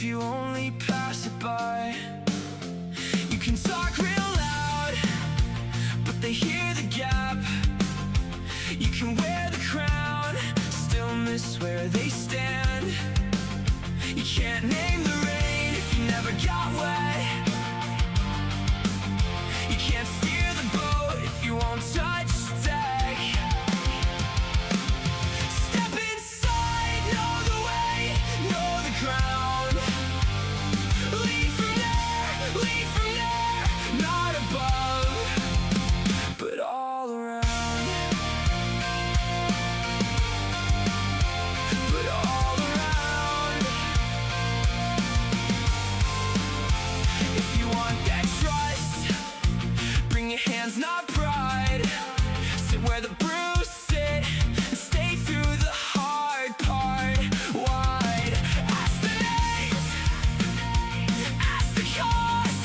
if you only pass it by. You can talk real loud, but they hear the gap. You can wear the crown, still miss where they stand. You can't name the rain if you never got wet. You can't steer the boat if you won't touch deck. Step inside, know the way, know the ground. Lead from there, not above, but all around. But all around. If you want that trust, bring your hands, not pride. Sit where the bruise sit, and stay through the hard part. Wide. Ask the names, ask the cost.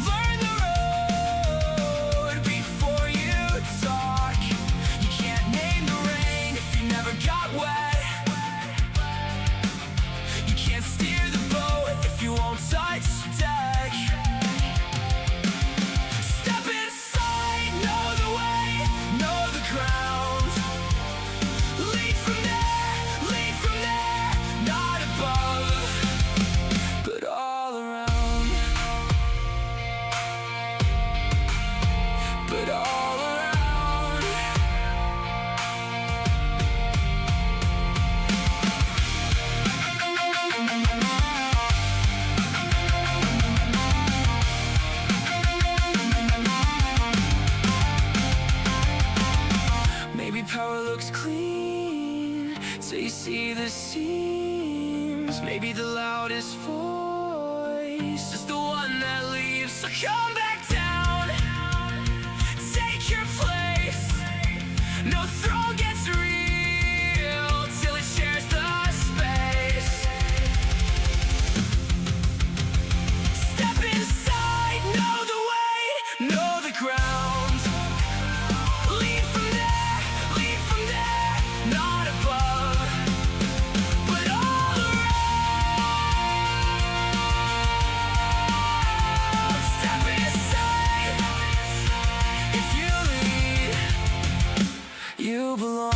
Learn the road before you talk. You can't name the rain if you never got wet. You can't steer the boat if you won't touch deck. Step inside, know the way, know the ground. Lead from there, not above, but all around. But all around. Maybe power looks clean till you see the seams. Maybe the loudest voice is the one that leaves. So come back down, take your place. No throne gets real till it shares the space. Step inside, know the way, know the ground. Lead from there, not above, but all around. Step inside, if you lead, you belong.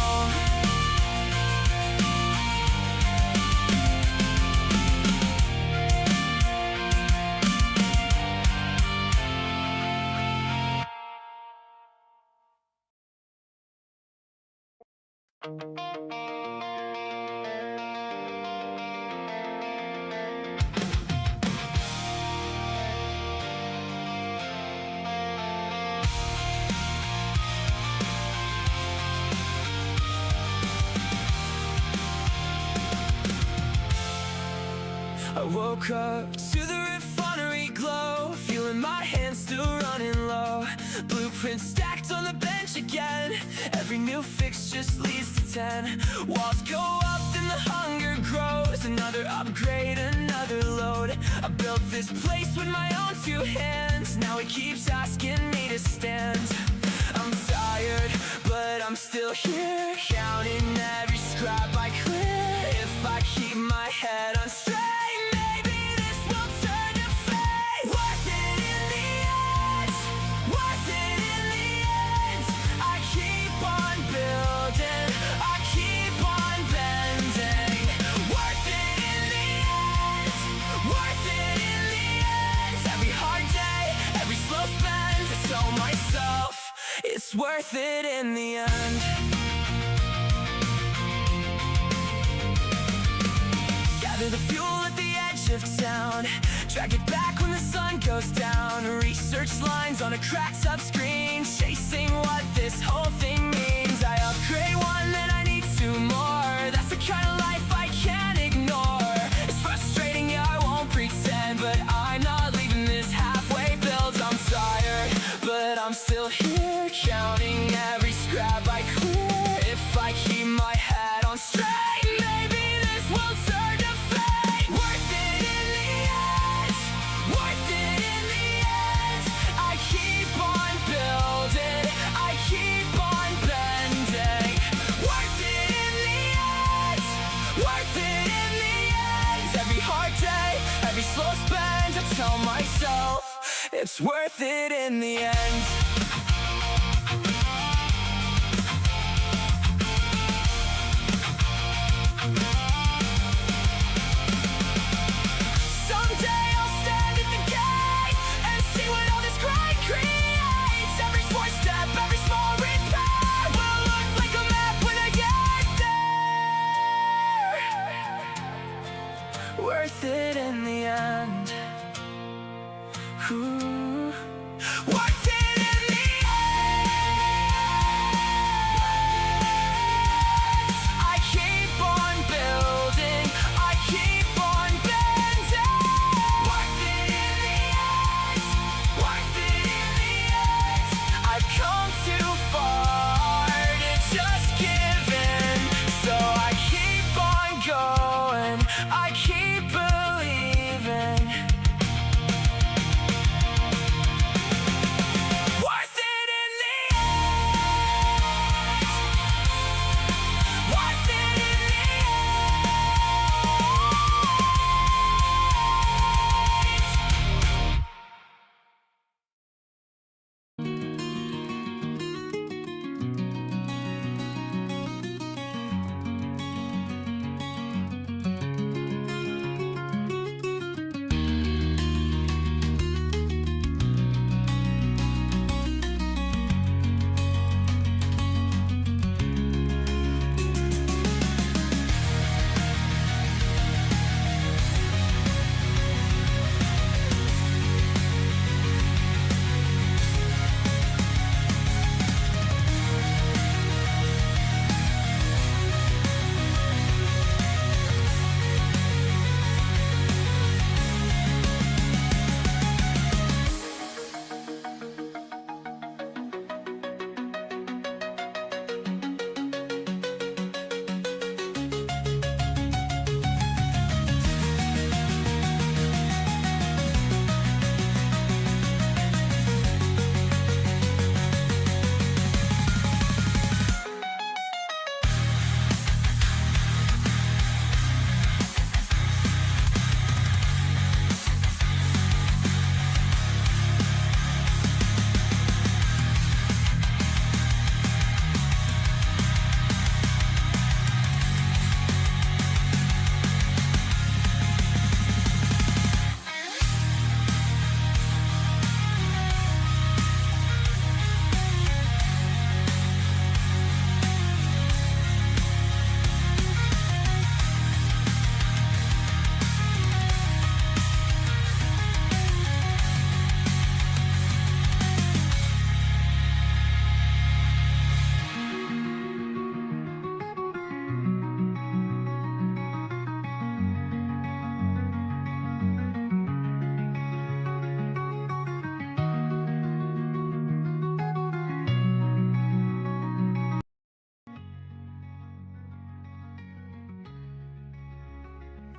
I woke up to the refinery glow, feeling my hands still running low. Blueprints stacked on the bench again. Every new fix just leads to 10. Walls go up, then the hunger grows. Another upgrade, another load. I built this place with my own two hands. Now it keeps asking me to stand. I'm tired, but I'm still here, counting every scrap I clear. If I keep my head on straight, maybe this will turn to fate. Worth it in the end, worth it in the end. I keep on building, I keep on bending. Worth it in the end, worth it in the end. Every hard day, every slow spend, I tell myself it's worth it in the end. Gather the fuel at the edge of town, drag it back when the sun goes down. Research lines on a cracked up screen, chasing what this whole thing means. I upgrade one, then I need two more. That's the kind of life I can't ignore. It's frustrating, yeah, I won't pretend, but I'm not leaving this halfway built. I'm tired, but I'm still here, counting every scrap I clear. If I keep my head on straight, maybe this will turn to fate. Worth it in the end, worth it in the end. I keep on building, I keep on bending. Worth it in the end, tell myself it's worth it in the end. Someday I'll stand at the gate and see what all this grind creates. Every small step, every small repair will look like a map when I get there. Worth it in the end. Ooh. Worth it in the end. I keep on building, I keep on bending. Worth it in the end. Worth it in the end. I've come too far to just give in, so I keep on going, I keep believing. Worth it in the end. Worth it in the end.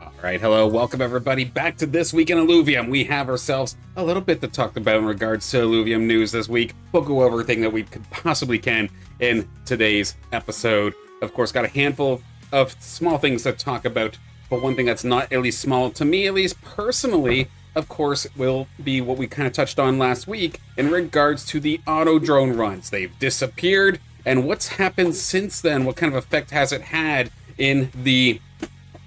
All right, hello, welcome everybody back to This Week in Illuvium. We have ourselves a little bit to talk about in regards to Illuvium news this week. We'll go over everything that we possibly can in today's episode. Of course, got a handful of small things to talk about, but one thing that's not at least small to me, at least personally, of course, will be what we kind of touched on last week in regards to the AutoDrone runs. They've disappeared, and what's happened since then? What kind of effect has it had in the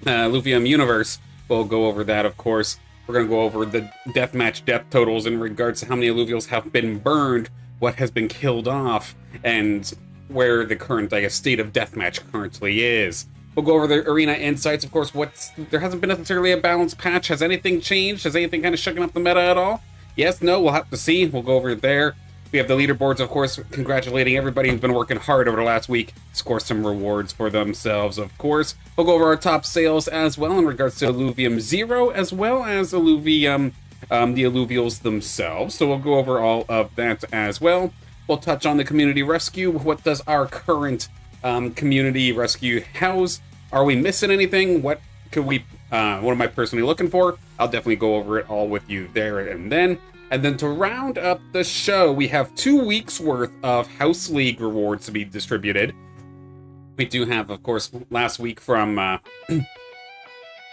Illuvium universe? We'll go over that, of course. We're going to go over the deathmatch death totals in regards to how many Illuvials have been burned, what has been killed off, and where the current, I guess, state of deathmatch currently is. We'll go over the arena insights, of course. There hasn't been necessarily a balanced patch. Has anything changed? Has anything kind of shaken up the meta at all? Yes, no, we'll have to see. We'll go over it there. We have the leaderboards, of course, congratulating everybody who's been working hard over the last week. Score some rewards for themselves, of course. We'll go over our top sales as well in regards to Illuvium 0, as well as Illuvium, the Illuvials themselves. So we'll go over all of that as well. We'll touch on the community rescue. What does our current community rescue house? Are we missing anything? What could we, what am I personally looking for? I'll definitely go over it all with you there and then. And then to round up the show, we have 2 weeks worth of House League rewards to be distributed. We do have, of course, last week from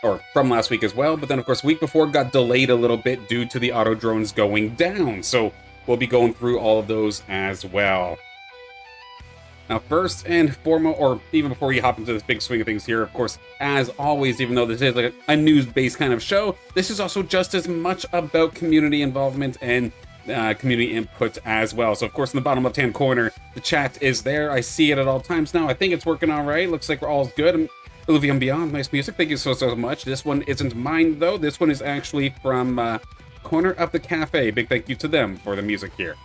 or from last week as well, but then of course week before got delayed a little bit due to the auto drones going down, so we'll be going through all of those as well. Now first and foremost, or even before you hop into this big swing of things here, of course, as always, even though this is like a news-based kind of show, this is also just as much about community involvement and community input as well. So of course in the bottom left-hand corner, the chat is there. I see it at all times now. I think it's working all right. Looks like we're all good. Illuvium Beyond, nice music. Thank you so much. This one isn't mine, though. This one is actually from Corner of the Cafe. Big thank you to them for the music here.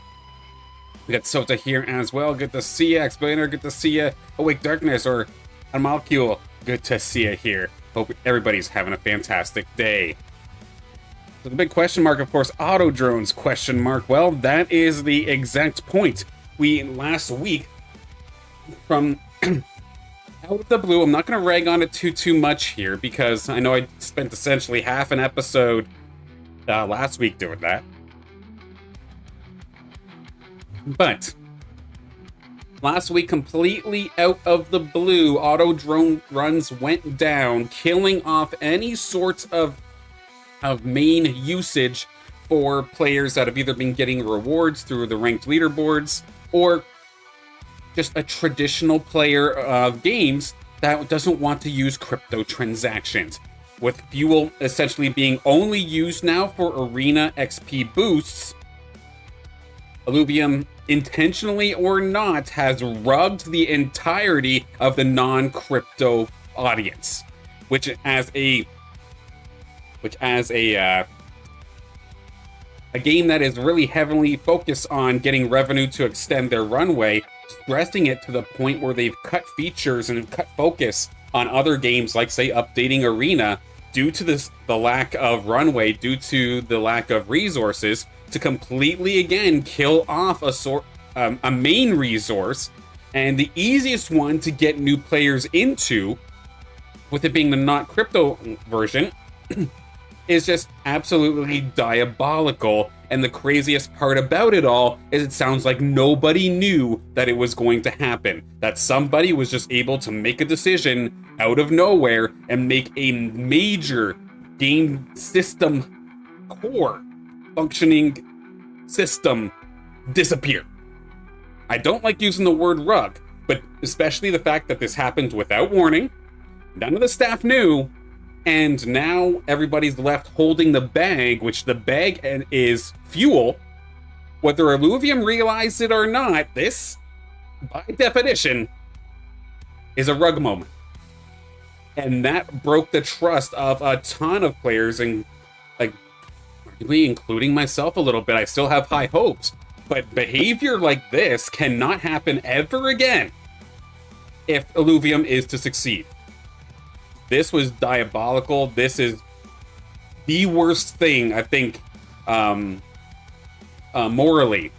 We got Sota here as well. Good to see ya. Explainer, good to see ya. Awake Darkness or a Molecule, good to see ya here. Hope everybody's having a fantastic day. So the big question mark, of course, auto drones, question mark. Well, that is the exact point. We, last week, from... out of the blue, I'm not going to rag on it too much here, because I know I spent essentially half an episode last week doing that. But last week, completely out of the blue, auto drone runs went down, killing off any sorts of main usage for players that have either been getting rewards through the ranked leaderboards, or just a traditional player of games that doesn't want to use crypto transactions. With fuel essentially being only used now for arena XP boosts, Illuvium, intentionally or not, has rugged the entirety of the non-crypto audience, which as a game that is really heavily focused on getting revenue to extend their runway, stressing it to the point where they've cut features and cut focus on other games, like say updating Arena, due to the lack of runway, due to the lack of resources, to completely again kill off a main resource, and the easiest one to get new players into, with it being the not crypto version, is just absolutely diabolical. And the craziest part about it all is it sounds like nobody knew that it was going to happen. That somebody was just able to make a decision out of nowhere and make a major game system core functioning system disappear. I don't like using the word rug, but especially the fact that this happened without warning, none of the staff knew, and now everybody's left holding the bag, which the bag is fuel. Whether Illuvium realized it or not, this, by definition, is a rug moment. And that broke the trust of a ton of players, and like, arguably including myself a little bit. I still have high hopes, but behavior like this cannot happen ever again if Illuvium is to succeed. This was diabolical. This is the worst thing, I think, morally,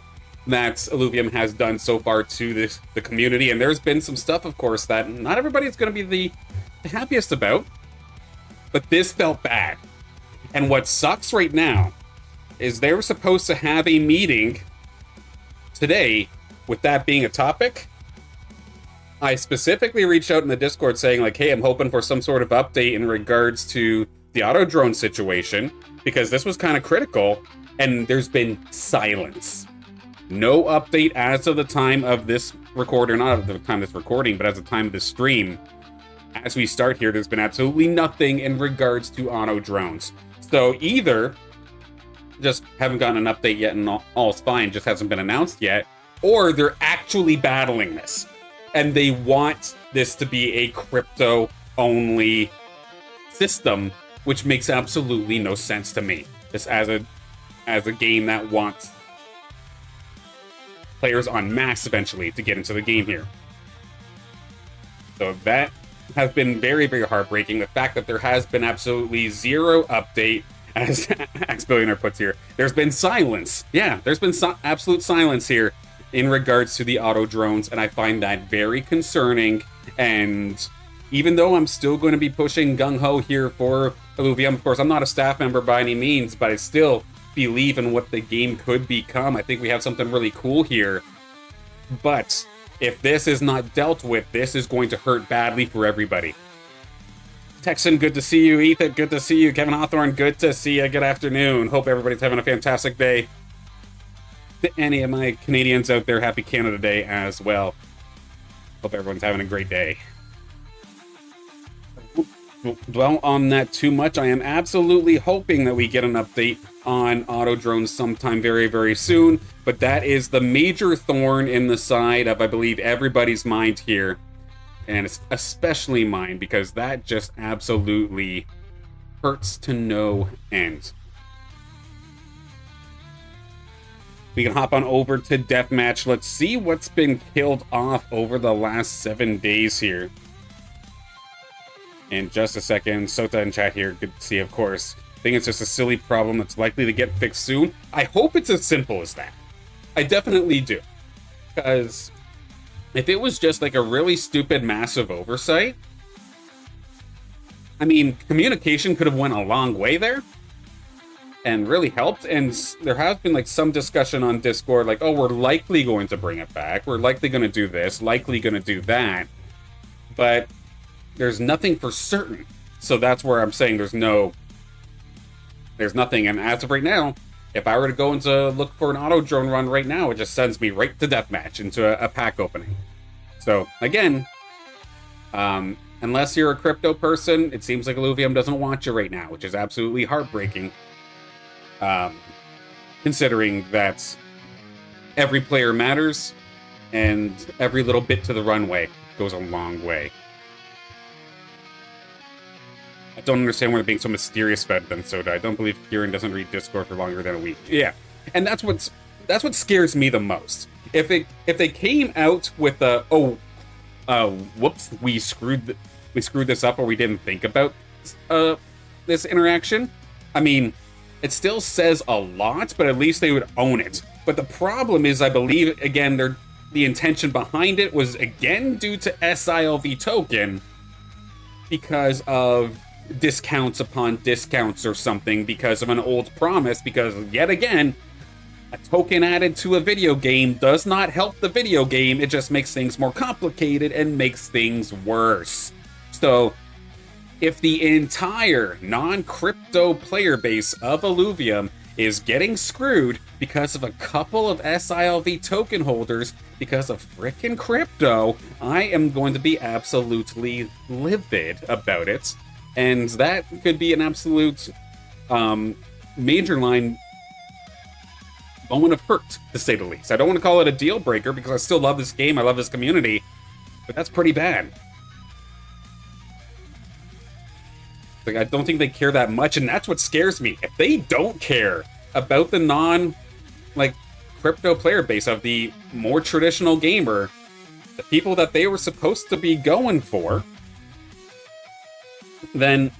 that Illuvium has done so far to the community. And there's been some stuff, of course, that not everybody's going to be the happiest about. But this felt bad. And what sucks right now is they were supposed to have a meeting today, with that being a topic. I specifically reached out in the Discord saying, like, hey, I'm hoping for some sort of update in regards to the AutoDrone situation, because this was kind of critical, and there's been silence. No update as of the time of this record, not at the time of this recording, but as the time of this stream. As we start here, there's been absolutely nothing in regards to AutoDrones. So either just haven't gotten an update yet and all's fine, just hasn't been announced yet, or they're actually battling this. And they want this to be a crypto-only system, which makes absolutely no sense to me. Just as a game that wants players en masse eventually to get into the game here. So that has been very, very heartbreaking. The fact that there has been absolutely zero update, as Axbillionaire puts here, there's been silence. Yeah, there's been absolute silence here in regards to the auto drones, and I find that very concerning. And even though I'm still going to be pushing gung-ho here for Illuvium, of course, I'm not a staff member by any means, but I still believe in what the game could become. I think we have something really cool here. But if this is not dealt with, this is going to hurt badly for everybody. Teckson, good to see you. Ethit, good to see you. Kevin Hawthorne, good to see you. Good afternoon. Hope everybody's having a fantastic day. To any of my Canadians out there, happy Canada Day as well. Hope everyone's having a great day. Won't dwell on that too much. I am absolutely hoping that we get an update on AutoDrone sometime very, very soon. But that is the major thorn in the side of, I believe, everybody's mind here. And it's especially mine, because that just absolutely hurts to no end. We can hop on over to Deathmatch. Let's see what's been killed off over the last 7 days here. In just a second, Sota in chat here, good to see, of course. I think it's just a silly problem that's likely to get fixed soon. I hope it's as simple as that. I definitely do. Because if it was just like a really stupid, massive oversight, I mean, communication could have went a long way there and really helped. And there has been like some discussion on Discord, like, oh, we're likely going to bring it back. We're likely going to do this, likely going to do that. But there's nothing for certain. So that's where I'm saying there's nothing. And as of right now, if I were to go into look for an AutoDrone run right now, it just sends me right to Deathmatch, into a pack opening. So, again, unless you're a crypto person, it seems like Illuvium doesn't want you right now, which is absolutely heartbreaking. Considering that every player matters, and every little bit to the runway goes a long way. I don't understand why they're being so mysterious about it then, Soda. I don't believe Kieran doesn't read Discord for longer than a week. Yeah, and that's what scares me the most. If they came out with a whoops, we screwed this up, or we didn't think about this interaction. I mean, it still says a lot, but at least they would own it. But the problem is, I believe, again, the intention behind it was again due to SILV token, because of discounts upon discounts or something, because of an old promise, because yet again, a token added to a video game does not help the video game, it just makes things more complicated and makes things worse. So if the entire non-crypto player base of Illuvium is getting screwed because of a couple of SILV token holders because of frickin' crypto, I am going to be absolutely livid about it. And that could be an absolute major line moment of hurt, to say the least. I don't want to call it a deal breaker, because I still love this game, I love this community, but that's pretty bad. Like, I don't think they care that much, and that's what scares me. If they don't care about the crypto player base of the more traditional gamer, the people that they were supposed to be going for, then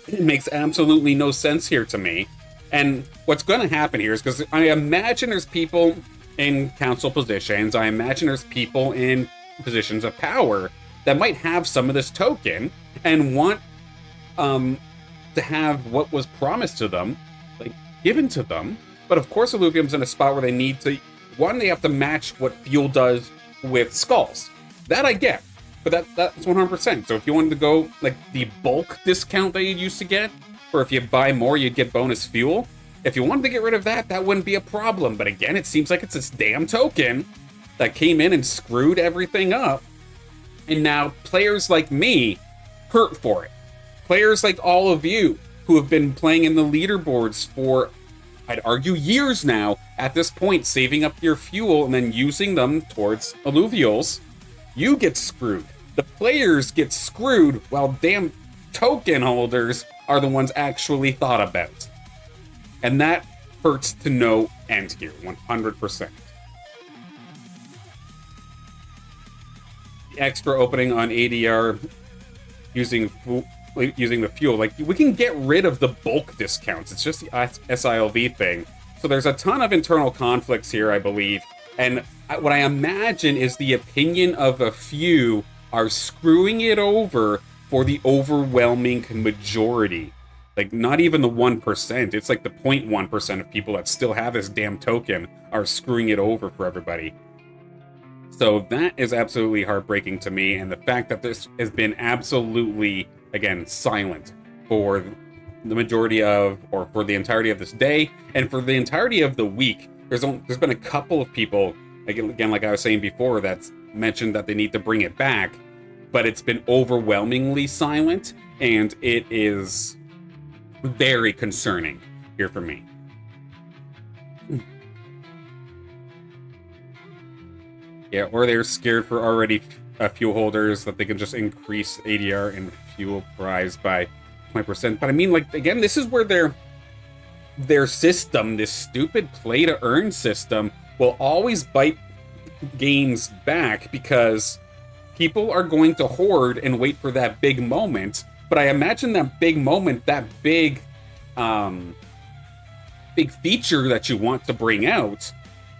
it makes absolutely no sense here to me. And what's going to happen here is, because I imagine there's people in council positions, I imagine there's people in positions of power that might have some of this token and want to have what was promised to them, like, given to them. But of course, Illuvium's in a spot where they need to, one, they have to match what Fuel does with Skulls. That I get. But that's 100%. So if you wanted to go, like, the bulk discount that you used to get, or if you buy more, you'd get bonus fuel. If you wanted to get rid of that, that wouldn't be a problem. But again, it seems like it's this damn token that came in and screwed everything up. And now players like me hurt for it. Players like all of you who have been playing in the leaderboards for, I'd argue, years now, at this point, saving up your fuel and then using them towards alluvials, you get screwed. The players get screwed while damn token holders are the ones actually thought about. And that hurts to no end here, 100%. The extra opening on ADR using the fuel, like, we can get rid of the bulk discounts. It's just the SILV thing. So there's a ton of internal conflicts here, I believe. And what I imagine is the opinion of a few are screwing it over for the overwhelming majority. Like, not even the 1%. It's like the 0.1% of people that still have this damn token are screwing it over for everybody. So that is absolutely heartbreaking to me. And the fact that this has been absolutely again, silent for the majority of, or for the entirety of this day, and for the entirety of the week. There's been a couple of people, again, like I was saying before, that's mentioned that they need to bring it back, but it's been overwhelmingly silent, and it is very concerning here for me. Yeah, or they're scared for already fuel holders that they can just increase ADR and fuel price by 20%. But I mean, like, again, this is where their system, this stupid play-to-earn system, will always bite games back, because people are going to hoard and wait for that big moment. But I imagine that big moment, that big feature that you want to bring out,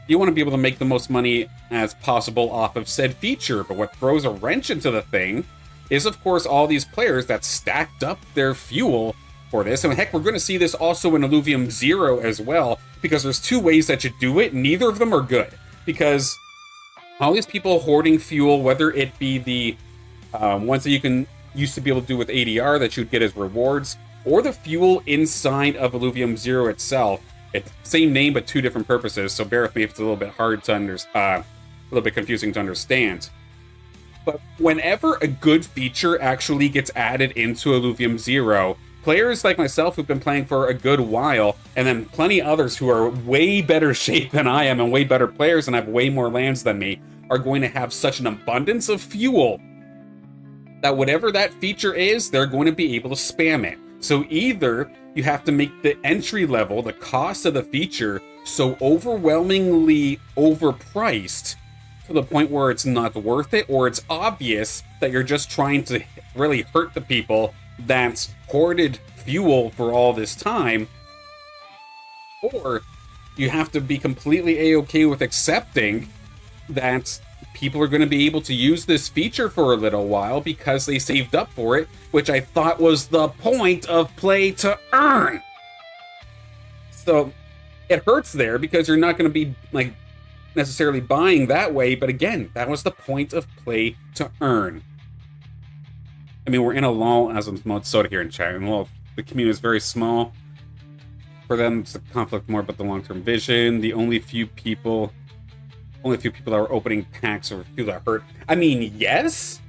you want to be able to make the most money as possible off of said feature. But what throws a wrench into the thing is, of course, all these players that stacked up their fuel for this. And heck, we're going to see this also in Illuvium 0 as well, because there's two ways that you do it. Neither of them are good, because all these people hoarding fuel, whether it be the ones that you used to be able to do with ADR that you'd get as rewards, or the fuel inside of Illuvium 0 itself. It's same name, but two different purposes, so bear with me if it's a little bit hard to understand, a little bit confusing to understand. But whenever a good feature actually gets added into Illuvium 0, players like myself who've been playing for a good while, and then plenty others who are way better shape than I am and way better players and have way more lands than me, are going to have such an abundance of fuel that whatever that feature is, they're going to be able to spam it. So either you have to make the entry level, the cost of the feature, so overwhelmingly overpriced to the point where it's not worth it, or it's obvious that you're just trying to really hurt the people that's hoarded fuel for all this time, or you have to be completely A-okay with accepting that people are going to be able to use this feature for a little while because they saved up for it, which I thought was the point of play to earn. So it hurts there because you're not going to be like necessarily buying that way, but again, that was the point of play to earn. I mean, we're in a lull as of Mode Soda here in chat, and well, the community is very small. For them, it's a conflict more about the long-term vision. The only few people that are opening packs or feel that hurt. I mean, yes,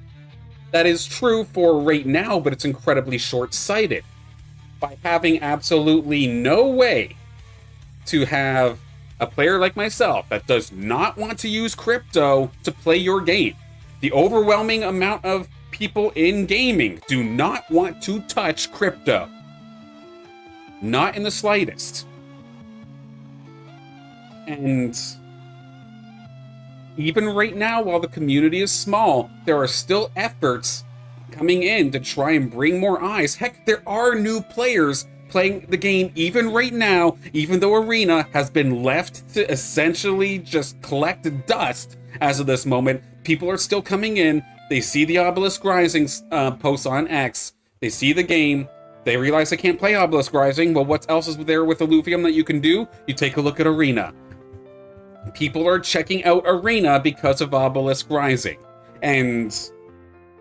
that is true for right now, but it's incredibly short-sighted. By having absolutely no way to have a player like myself that does not want to use crypto to play your game. The overwhelming amount of people in gaming do not want to touch crypto. Not in the slightest. And even right now, while the community is small, there are still efforts coming in to try and bring more eyes. Heck, there are new players playing the game even right now, even though Arena has been left to essentially just collect dust as of this moment. People are still coming in. They see the Obelisk Rising posts on X. They see the game. They realize they can't play Obelisk Rising. Well, what else is there with Illuvium that you can do? You take a look at Arena. People are checking out Arena because of Obelisk Rising. And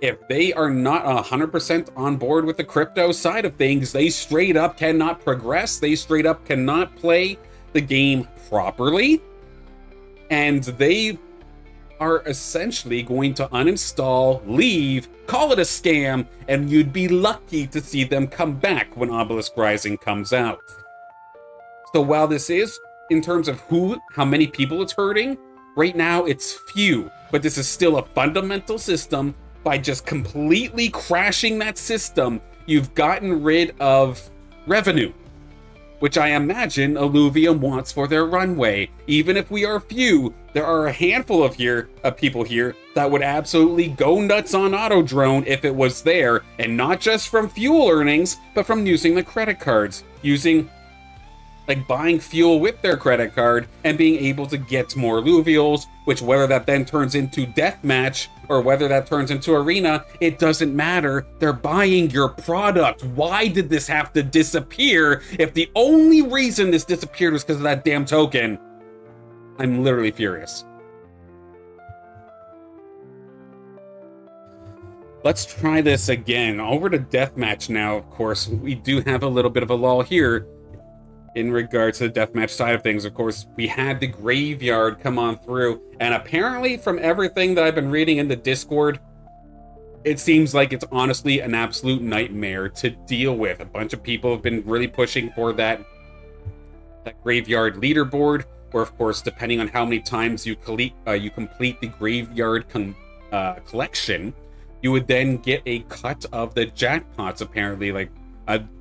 if they are not 100% on board with the crypto side of things, they straight up cannot progress. They straight up cannot play the game properly. And they are essentially going to uninstall, leave, call it a scam, and you'd be lucky to see them come back when Obelisk Rising comes out. So while this is, in terms of how many people it's hurting, right now it's few, but this is still a fundamental system. By just completely crashing that system, you've gotten rid of revenue, which I imagine Illuvium wants for their runway. Even if we are few, there are a handful of people here that would absolutely go nuts on AutoDrone if it was there, and not just from fuel earnings, but from using the credit cards, like buying fuel with their credit card and being able to get more Illuvials, which whether that then turns into Deathmatch or whether that turns into Arena, it doesn't matter. They're buying your product. Why did this have to disappear if the only reason this disappeared was because of that damn token? I'm literally furious. Let's try this again. Over to Deathmatch now, of course. We do have a little bit of a lull here in regards to the Deathmatch side of things. Of course, we had the Graveyard come on through, and apparently from everything that I've been reading in the Discord, it seems like it's honestly an absolute nightmare to deal with. A bunch of people have been really pushing for that Graveyard leaderboard, where, of course, depending on how many times you complete the Graveyard collection, you would then get a cut of the jackpots, apparently, like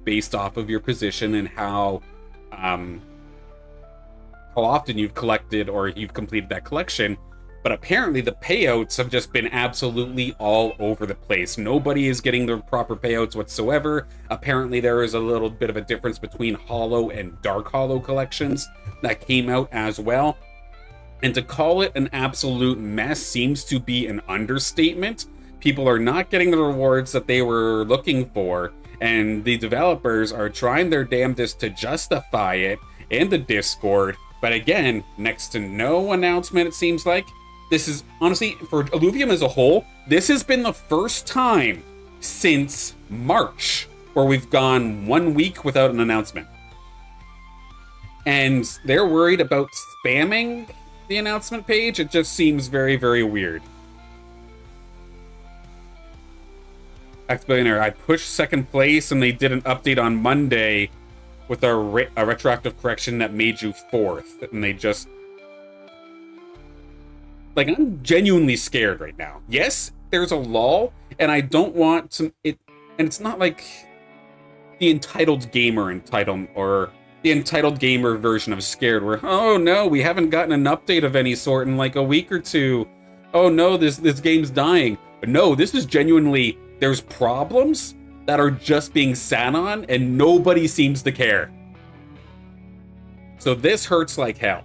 based off of your position and how often you've collected or you've completed that collection. But apparently the payouts have just been absolutely all over the place. Nobody is getting the proper payouts whatsoever. Apparently there is a little bit of a difference between Hollow and Dark Hollow collections that came out as well. And to call it an absolute mess seems to be an understatement. People are not getting the rewards that they were looking for, and the developers are trying their damnedest to justify it in the Discord. But again, next to no announcement, it seems like. This is, honestly, for Illuvium as a whole, this has been the first time since March where we've gone 1 week without an announcement. And they're worried about spamming the announcement page. It just seems very, very weird. X-Billionaire, I pushed second place and they did an update on Monday with a retroactive correction that made you fourth. And they just... Like, I'm genuinely scared right now. Yes, there's a lull, and I don't want to... And it's not like the entitled gamer or the entitled gamer version of scared, where, oh no, we haven't gotten an update of any sort in like a week or two. Oh no, this game's dying. But no, this is genuinely... There's problems that are just being sat on, and nobody seems to care. So this hurts like hell.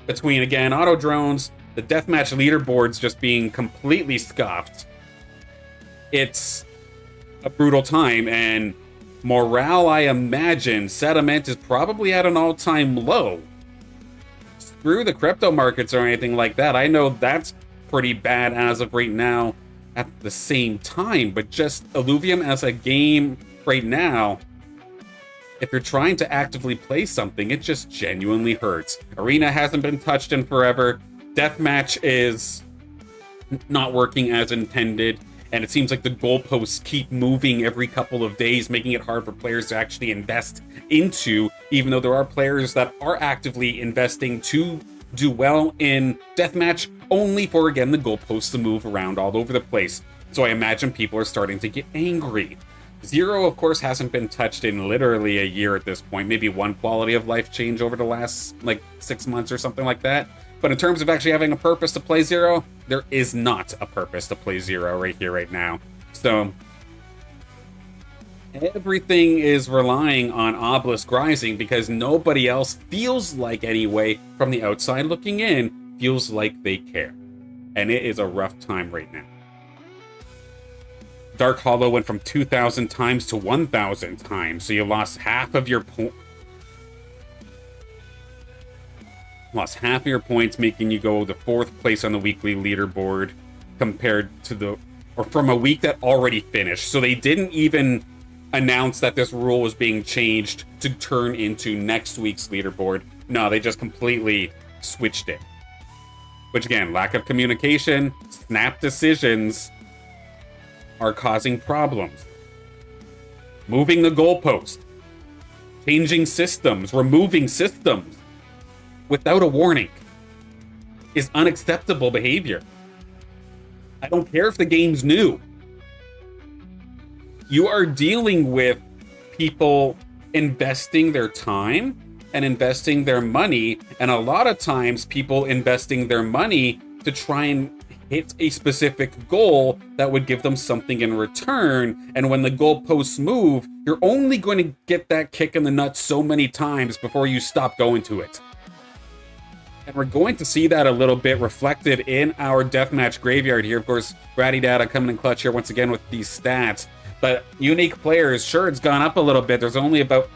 Between, again, AutoDrones, the Deathmatch leaderboards just being completely scuffed. It's a brutal time, and morale, I imagine, sentiment is probably at an all-time low. Screw the crypto markets or anything like that. I know that's pretty bad as of right now at the same time, but just Illuvium as a game right now, if you're trying to actively play something, it just genuinely hurts. Arena hasn't been touched in forever. Deathmatch is not working as intended, and it seems like the goalposts keep moving every couple of days, making it hard for players to actually invest into, even though there are players that are actively investing to do well in Deathmatch, only for, again, the goalposts to move around all over the place. So I imagine people are starting to get angry. Zero, of course, hasn't been touched in literally a year at this point. Maybe one quality of life change over the last, 6 months or something like that. But in terms of actually having a purpose to play Zero, there is not a purpose to play Zero right here, right now. So everything is relying on Obelisk Rising because nobody else feels like, anyway, from the outside looking in, feels like they care. And it is a rough time right now. Dark Hollow went from 2,000 times to 1,000 times, so you lost half of your points, making you go to 4th place on the weekly leaderboard compared to from a week that already finished. So they didn't even announce that this rule was being changed to turn into next week's leaderboard. No, they just completely switched it. Which, again, lack of communication, snap decisions are causing problems. Moving the goalpost, changing systems, removing systems without a warning is unacceptable behavior. I don't care if the game's new. You are dealing with people investing their time and investing their money, and a lot of times people investing their money to try and hit a specific goal that would give them something in return, and when the goalposts move, you're only going to get that kick in the nuts so many times before you stop going to it. And we're going to see that a little bit reflected in our Deathmatch Graveyard here. Of course, Ratty Data coming in clutch here once again with these stats. But unique players, sure, it's gone up a little bit. There's only about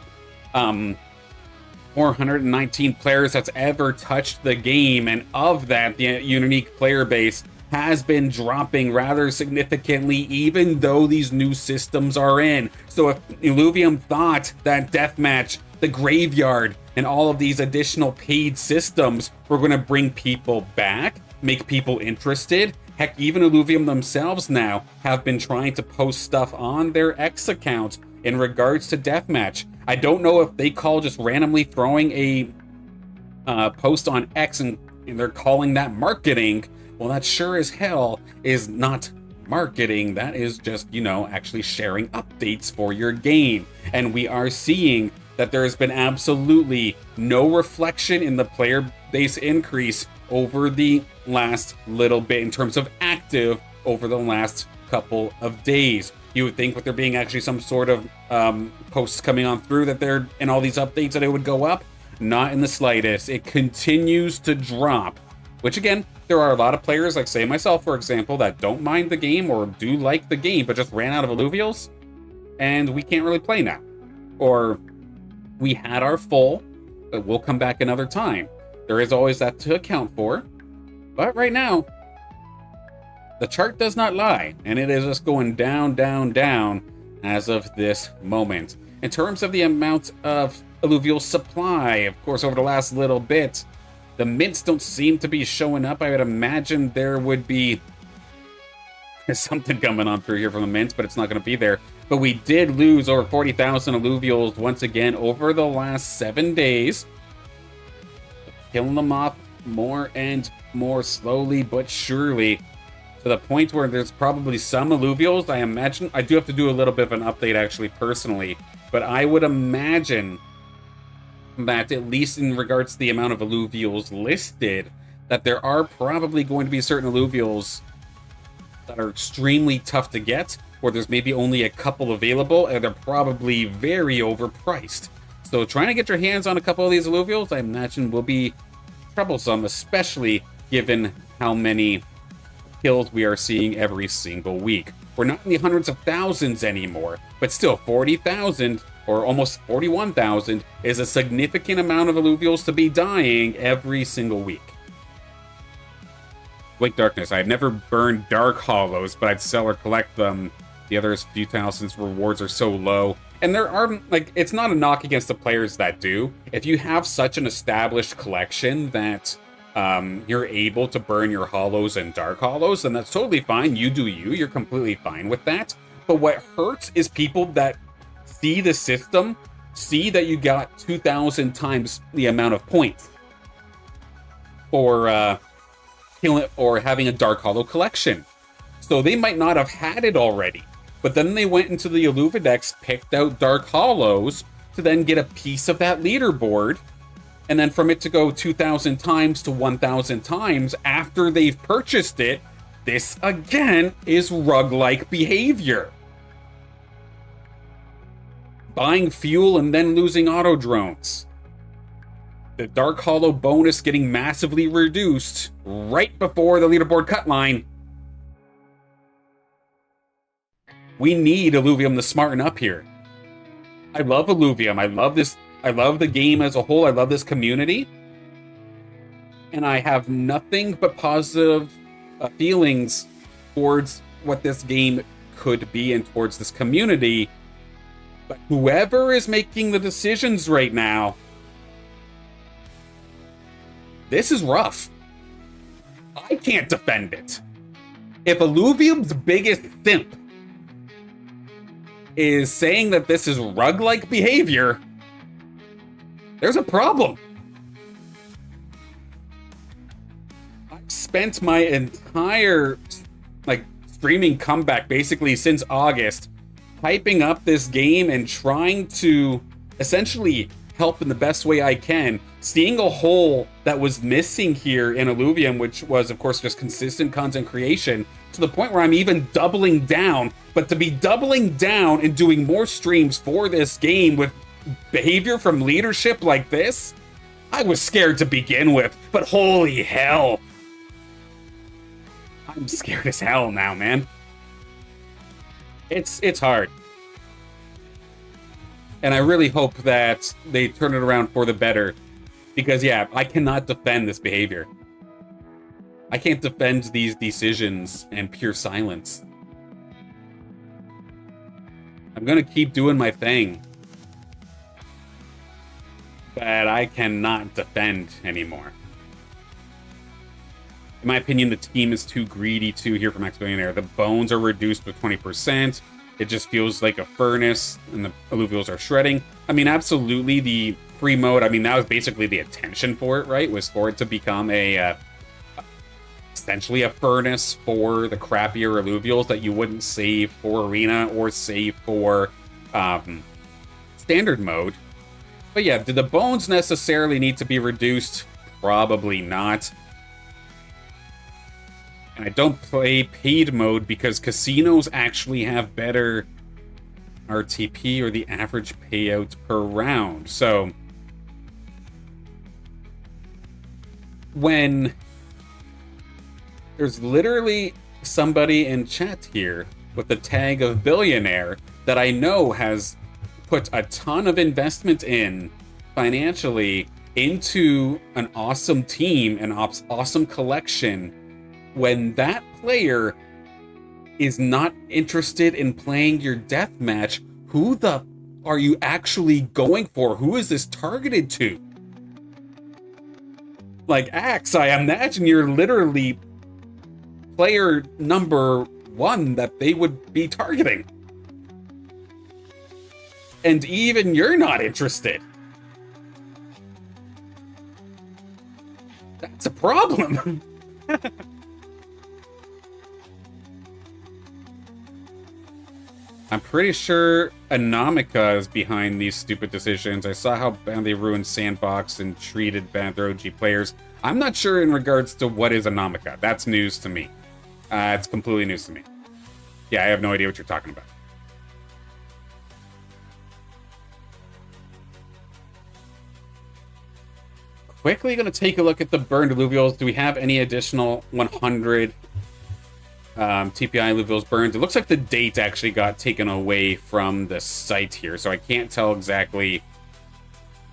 419 players that's ever touched the game. And of that, the unique player base has been dropping rather significantly, even though these new systems are in. So if Illuvium thought that Deathmatch, the Graveyard, and all of these additional paid systems were going to bring people back, make people interested, heck, even Illuvium themselves now have been trying to post stuff on their X account in regards to Deathmatch. I don't know if they call just randomly throwing a post on X and they're calling that marketing. Well, that sure as hell is not marketing. That is just, you know, actually sharing updates for your game. And we are seeing that there has been absolutely no reflection in the player base increase over the last little bit in terms of active over the last couple of days. You would think with there being actually some sort of posts coming on through that they're in all these updates that it would go up. Not in the slightest. It continues to drop, which again, there are a lot of players, like say myself, for example, that don't mind the game or do like the game, but just ran out of alluvials, and we can't really play now. Or we had our full, but we'll come back another time. There is always that to account for. But right now, the chart does not lie, and it is just going down, down, down as of this moment. In terms of the amount of alluvial supply, of course, over the last little bit, the mints don't seem to be showing up. I would imagine there would be something coming on through here from the mints, but it's not going to be there. But we did lose over 40,000 alluvials once again over the last 7 days. Killing them off more and more slowly but surely, to the point where there's probably some alluvials. I imagine, I do have to do a little bit of an update actually personally, but I would imagine that at least in regards to the amount of alluvials listed, that there are probably going to be certain alluvials that are extremely tough to get, or there's maybe only a couple available, and they're probably very overpriced. So trying to get your hands on a couple of these alluvials, I imagine, will be troublesome, especially given how many kills we are seeing every single week. We're not in the hundreds of thousands anymore, but still 40,000 or almost 41,000 is a significant amount of alluvials to be dying every single week. Wake Darkness. I've never burned Dark Hollows, but I'd sell or collect them. The other few thousands rewards are so low. And there are, like, it's not a knock against the players that do. If you have such an established collection that you're able to burn your Hollows and Dark Hollows, then that's totally fine. You do you. You're completely fine with that. But what hurts is people that see the system, see that you got 2,000 times the amount of points for killing or having a Dark Hollow collection. So they might not have had it already, but then they went into the Illuvidex, picked out Dark Hollows to then get a piece of that leaderboard, and then from it to go 2,000 times to 1,000 times after they've purchased it. This again is rug-like behavior. Buying fuel and then losing auto drones. The Dark Hollow bonus getting massively reduced right before the leaderboard cut line. We need Illuvium to smarten up here. I love Illuvium. I love this. I love the game as a whole. I love this community. And I have nothing but positive feelings towards what this game could be and towards this community. But whoever is making the decisions right now, this is rough. I can't defend it. If Illuvium's biggest simp is saying that this is rug-like behavior, there's a problem. I've spent my entire streaming comeback basically since August hyping up this game and trying to essentially help in the best way I can, seeing a hole that was missing here in Illuvium, which was of course just consistent content creation, to the point where I'm even doubling down. But to be doubling down and doing more streams for this game with behavior from leadership like this, I was scared to begin with, but holy hell, I'm scared as hell now, man. It's hard. And I really hope that they turn it around for the better. Because, yeah, I cannot defend this behavior. I can't defend these decisions and pure silence. I'm gonna keep doing my thing. But I cannot defend anymore. In my opinion, the team is too greedy to hear from Max Billionaire. The bones are reduced with 20%. It just feels like a furnace, and the alluvials are shredding. I mean, absolutely, the free mode, I mean, that was basically the intention for it, right? Was for it to become a, essentially a furnace for the crappier alluvials that you wouldn't save for Arena or save for standard mode. But yeah, did the bones necessarily need to be reduced? Probably not. And I don't play paid mode because casinos actually have better RTP, or the average payout per round. So when there's literally somebody in chat here with the tag of billionaire that I know has put a ton of investment in financially into an awesome team, an awesome collection, when that player is not interested in playing your deathmatch, who the are you actually going for? Who is this targeted to? Like, Axe, I imagine you're literally player number 1 that they would be targeting. And even you're not interested. That's a problem. I'm pretty sure Anomica is behind these stupid decisions. I saw how bad they ruined Sandbox and treated bad OG players. I'm not sure in regards to what is Anomica. That's news to me. It's completely news to me. Yeah, I have no idea what you're talking about. Quickly going to take a look at the burned alluvials. Do we have any additional 100 TPI alluvials burned? It looks like the date actually got taken away from the site here, so I can't tell exactly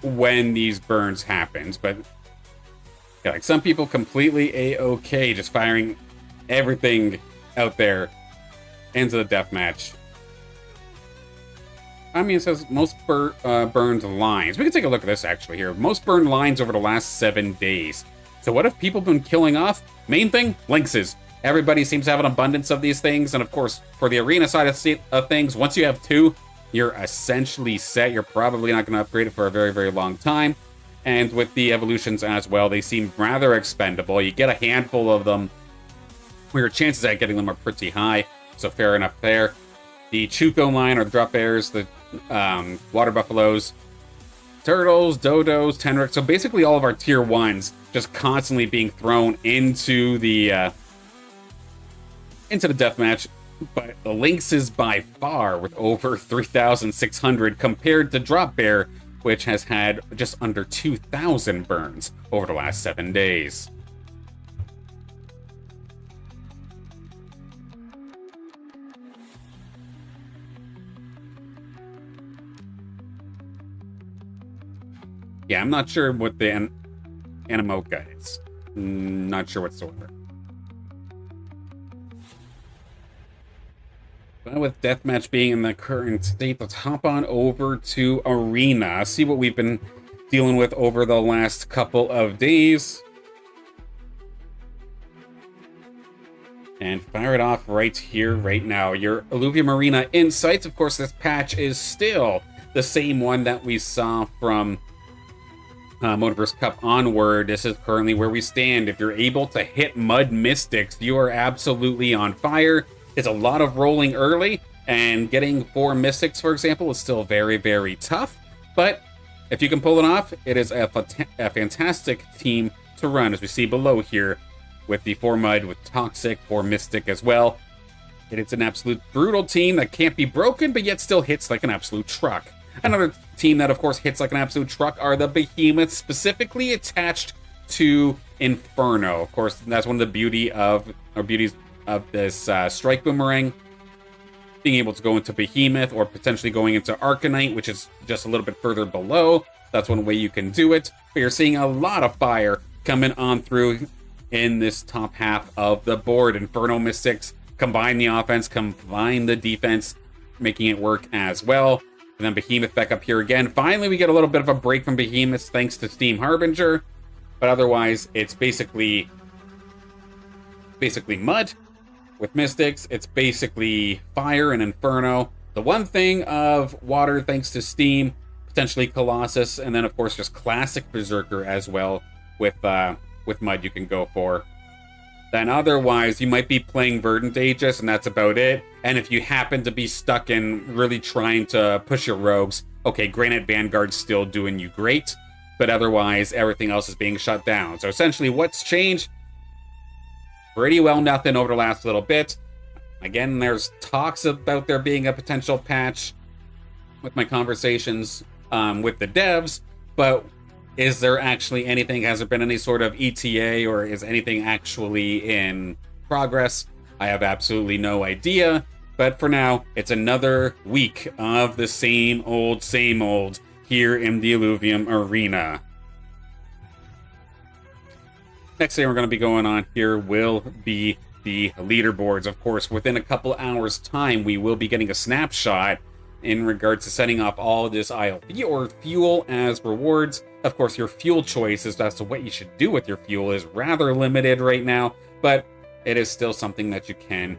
when these burns happened, but yeah, like some people completely A-okay just firing everything out there into the deathmatch. I mean, it says most burned lines. We can take a look at this actually here. Most burned lines over the last 7 days. So what have people been killing off? Main thing, Lynxes. Everybody seems to have an abundance of these things, and of course, for the arena side of things, once you have 2, you're essentially set. You're probably not going to upgrade it for a very, very long time. And with the evolutions as well, they seem rather expendable. You get a handful of them, where your chances at getting them are pretty high, so fair enough there. The Chuko line, or the drop bears, the water buffaloes, turtles, dodos, tenrics, so basically all of our tier 1s just constantly being thrown into the deathmatch. But the Lynx is by far with over 3,600 compared to Drop Bear, which has had just under 2,000 burns over the last 7 days. Yeah, I'm not sure what the Animoca is. Not sure whatsoever. But with Deathmatch being in the current state, let's hop on over to Arena. See what we've been dealing with over the last couple of days. And fire it off right here, right now. Your Illuvium Arena Insights. Of course, this patch is still the same one that we saw from Motiverse Cup onward. This is currently where we stand. If you're able to hit Mud Mystics, you are absolutely on fire. It's a lot of rolling early, and getting 4 Mystics, for example, is still very, very tough. But if you can pull it off, it is a fantastic team to run, as we see below here, with the 4 Mud, with Toxic, 4 Mystic as well. It's an absolute brutal team that can't be broken, but yet still hits like an absolute truck. Another team that, of course, hits like an absolute truck are the Behemoths, specifically attached to Inferno. Of course, that's one of the beauties of this Strike Boomerang, being able to go into Behemoth or potentially going into Arcanite, which is just a little bit further below. That's one way you can do it. But you're seeing a lot of fire coming on through in this top half of the board. Inferno Mystics combine the offense, combine the defense, making it work as well. And then Behemoth back up here again. Finally, we get a little bit of a break from Behemoth thanks to Steam Harbinger. But otherwise, it's basically mud with Mystics. It's basically fire and Inferno. The one thing of water thanks to Steam, potentially Colossus, and then of course just classic Berserker as well with mud you can go for. Then otherwise, you might be playing Verdant Aegis, and that's about it. And if you happen to be stuck in really trying to push your rogues, okay, Granite Vanguard's still doing you great, but otherwise, everything else is being shut down. So essentially, what's changed? Pretty well nothing over the last little bit. Again, there's talks about there being a potential patch with my conversations with the devs, but is there actually anything? Has there been any sort of ETA, or is anything actually in progress? I have absolutely no idea, but for now, it's another week of the same old here in the Illuvium arena. Next thing we're going to be going on here will be the leaderboards. Of course, within a couple hours' time, we will be getting a snapshot in regards to setting off all of this ILP or fuel as rewards. Of course, your fuel choices as to what you should do with your fuel is rather limited right now, but it is still something that you can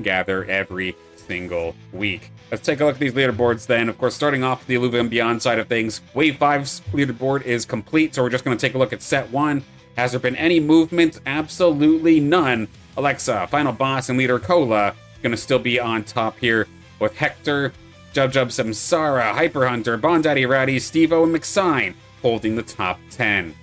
gather every single week. Let's take a look at these leaderboards then. Of course, starting off the Illuvium Beyond side of things, Wave 5's leaderboard is complete, so we're just going to take a look at Set 1. Has there been any movement? Absolutely none. Alexa, Final Boss, and Leader Cola going to still be on top here, with Hektor, Jub Samsara, Hyper Hunter, Bondaddy Ratty, Stevo, and McSign holding the top 10.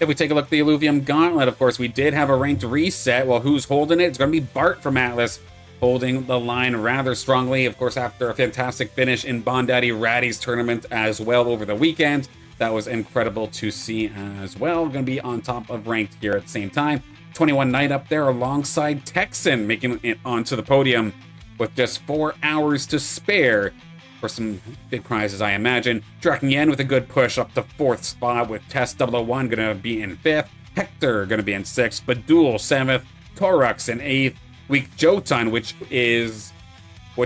If we take a look at the Illuvium Gauntlet, of course, we did have a ranked reset. Well, who's holding it? It's going to be Bart from Atlas, holding the line rather strongly. Of course, after a fantastic finish in Bondaddy Ratty's tournament as well over the weekend. That was incredible to see as well. Going to be on top of ranked here at the same time. 21 Knight up there alongside Teckson, making it onto the podium with just 4 hours to spare for some big prizes, I imagine. Drach-Nyen with a good push up to 4th spot, with Test 001 going to be in 5th. Hektor going to be in 6th. Badul 7th. Torux in 8th. Weak Jotun, which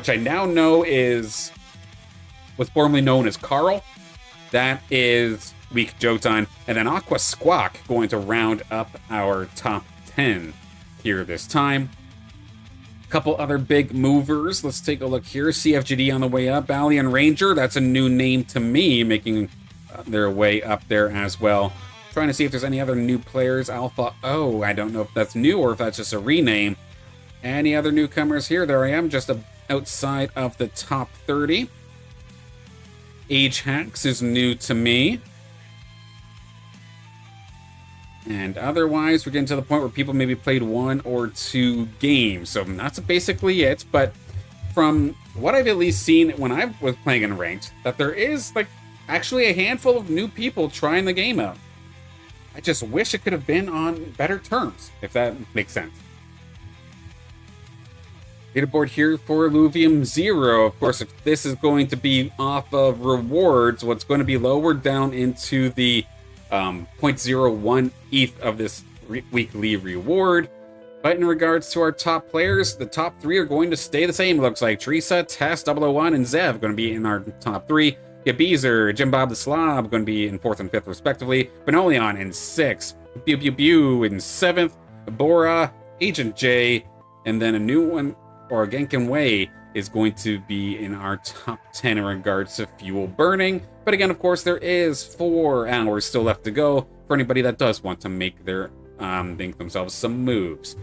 I now know was formerly known as Carl. That is Weak Jotun. And then Aqua Squawk going to round up our top 10 here this time. Couple other big movers. Let's take a look here. CFGD on the way up. Alien Ranger, that's a new name to me, making their way up there as well. Trying to see if there's any other new players. Alpha O, I don't know if that's new or if that's just a rename. Any other newcomers here? There I am, just outside of the top 30. Age Hacks is new to me. And otherwise, we're getting to the point where people maybe played 1 or 2 games. So that's basically it. But from what I've at least seen when I was playing in Ranked, that there is actually a handful of new people trying the game out. I just wish it could have been on better terms, if that makes sense. Leaderboard here for Illuvium 0. Of course, if this is going to be off of rewards, what's going to be lowered down into the 0.01 ETH of this weekly reward. But in regards to our top players, the top 3 are going to stay the same. Looks like Teresa, Tess, 001, and Zev going to be in our top 3. Yabeezer, Jim Bob the Slob going to be in 4th and 5th respectively. Benoleon in 6th. Bew Bew Bew in 7th. Bora, Agent J, and then a new one, or Genkin Wei, is going to be in our top 10 in regards to fuel burning. But again, of course, there is 4 hours still left to go for anybody that does want to make themselves some moves.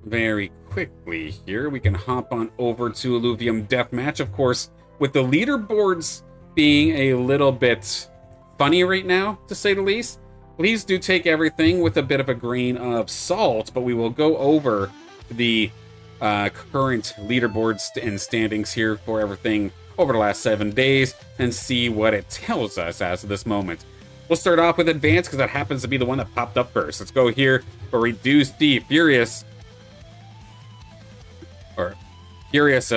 Very quickly here, we can hop on over to Illuvium Deathmatch. Of course, with the leaderboards being a little bit funny right now, to say the least, please do take everything with a bit of a grain of salt, but we will go over the current leaderboards and standings here for everything over the last 7 days and see what it tells us as of this moment. We'll start off with Advanced because that happens to be the one that popped up first. Let's go here for Reduced D Furious, or Furious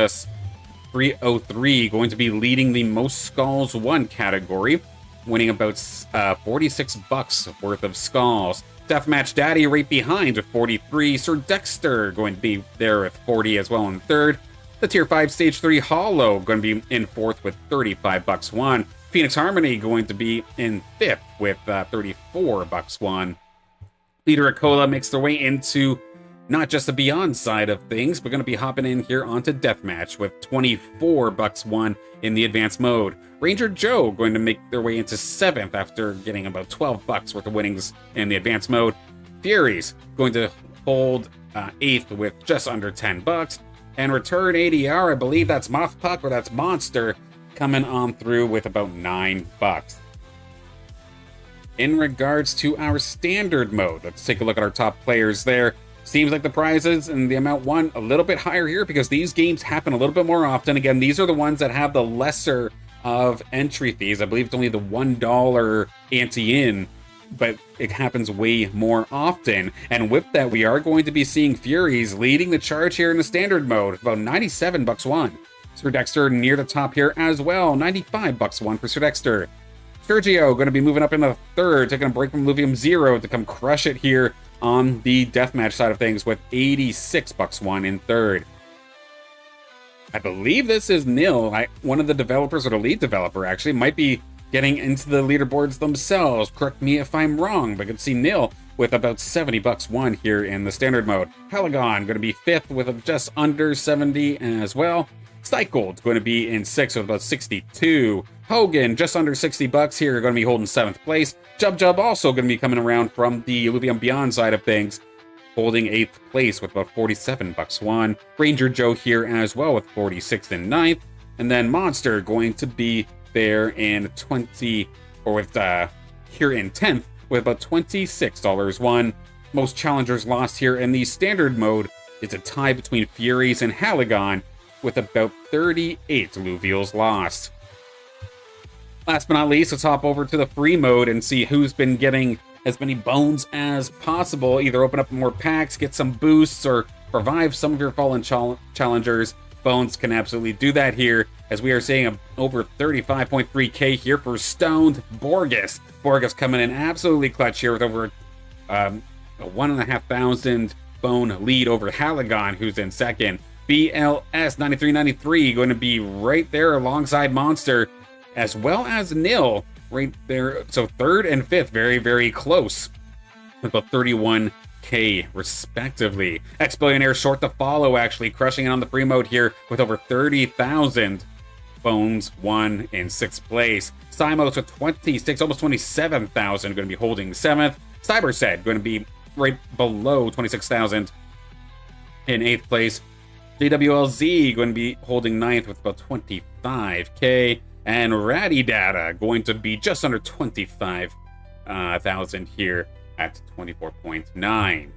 303, going to be leading the Most Skulls 1 category. winning about 46 bucks worth of skulls. Deathmatch Daddy right behind with 43. Sir Dexter going to be there with 40 as well in third. The Tier 5 Stage 3 Hollow going to be in fourth with 35 bucks won. Phoenix Harmony going to be in fifth with 34 bucks won. Leader Acola makes their way into not just the Beyond side of things, but going to be hopping in here onto Deathmatch with 24 bucks won in the advanced mode. Ranger Joe going to make their way into 7th after getting about 12 bucks worth of winnings in the advanced mode. Furies going to hold 8th with just under 10 bucks. And Return ADR, I believe that's Mothpuk or that's Monster, coming on through with about 9 bucks. In regards to our standard mode, let's take a look at our top players there. Seems like the prizes and the amount won a little bit higher here because these games happen a little bit more often. Again, these are the ones that have the lesser of entry fees. I believe it's only the $1 ante-in, but it happens way more often. And with that, we are going to be seeing Furies leading the charge here in the standard mode, about 97 bucks won. Sir Dexter near the top here as well, 95 bucks won for Sir Dexter. Sergio going to be moving up into third, taking a break from Illuvium 0 to come crush it here on the deathmatch side of things with 86 bucks won in third. I believe this is Nil, one of the developers or the lead developer actually, might be getting into the leaderboards themselves. Correct me if I'm wrong, but I can see Nil with about 70 bucks won here in the standard mode. Halagon going to be 5th with just under 70 as well. Cycled going to be in 6th with about 62. Hogan just under 60 bucks here, going to be holding 7th place. Jub also going to be coming around from the Illuvium Beyond side of things, holding 8th place with about 47 bucks won. Ranger Joe here as well with 46th and 9th. And then Monster going to be there in 20, or with here in 10th with about $26 won. Most challengers lost here in the standard mode. It's a tie between Furies and Halagon with about 38 Illuvials lost. Last but not least, let's hop over to the free mode and see who's been getting as many bones as possible. Either open up more packs, get some boosts, or revive some of your fallen challengers. Bones can absolutely do that here, as we are seeing over 35.3k here for Stoned Borgus. Borgus coming in absolutely clutch here with over a 1,500 bone lead over Halagon, who's in second. BLS 9393 going to be right there alongside Monster, as well as Nil right there. So third and fifth, very, very close, with about 31k respectively. Ex-Billionaire short to follow, actually crushing it on the free mode here with over 30,000 bones won in 6th place. Simos with 26, almost 27,000, going to be holding 7th. Cyberset going to be right below 26,000 in 8th place. JWLZ going to be holding 9th with about 25k. And Ratty Data going to be just under 25,000 here at 24.9.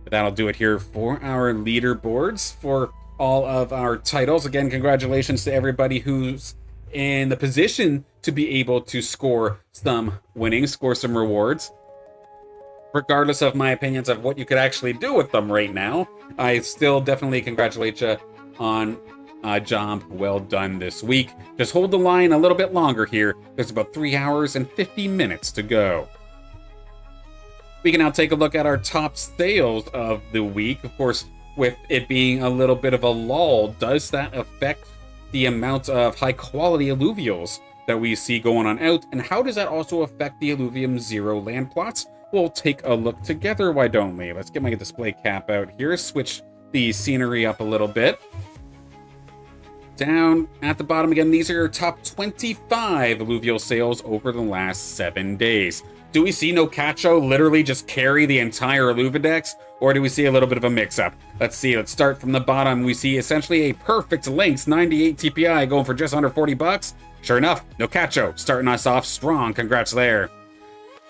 But that'll do it here for our leaderboards for all of our titles. Again, congratulations to everybody who's in the position to be able to score some winnings, score some rewards. Regardless of my opinions of what you could actually do with them right now, I still definitely congratulate you on a job well done this week. Just hold the line a little bit longer here. There's about 3 hours and 50 minutes to go. We can now take a look at our top sales of the week. Of course, with it being a little bit of a lull, does that affect the amount of high-quality alluvials that we see going on out? And how does that also affect the Illuvium 0 land plots? We'll take a look together, why don't we? Let's get my display cap out here, switch the scenery up a little bit. Down at the bottom again, these are your top 25 alluvial sales over the last 7 days. Do we see No Cacho literally just carry the entire Illuvidex, or do we see a little bit of a mix-up? Let's see, let's start from the bottom. We see essentially a perfect Lynx 98 TPI going for just under 40 bucks. Sure enough, No Cacho starting us off strong. Congrats there.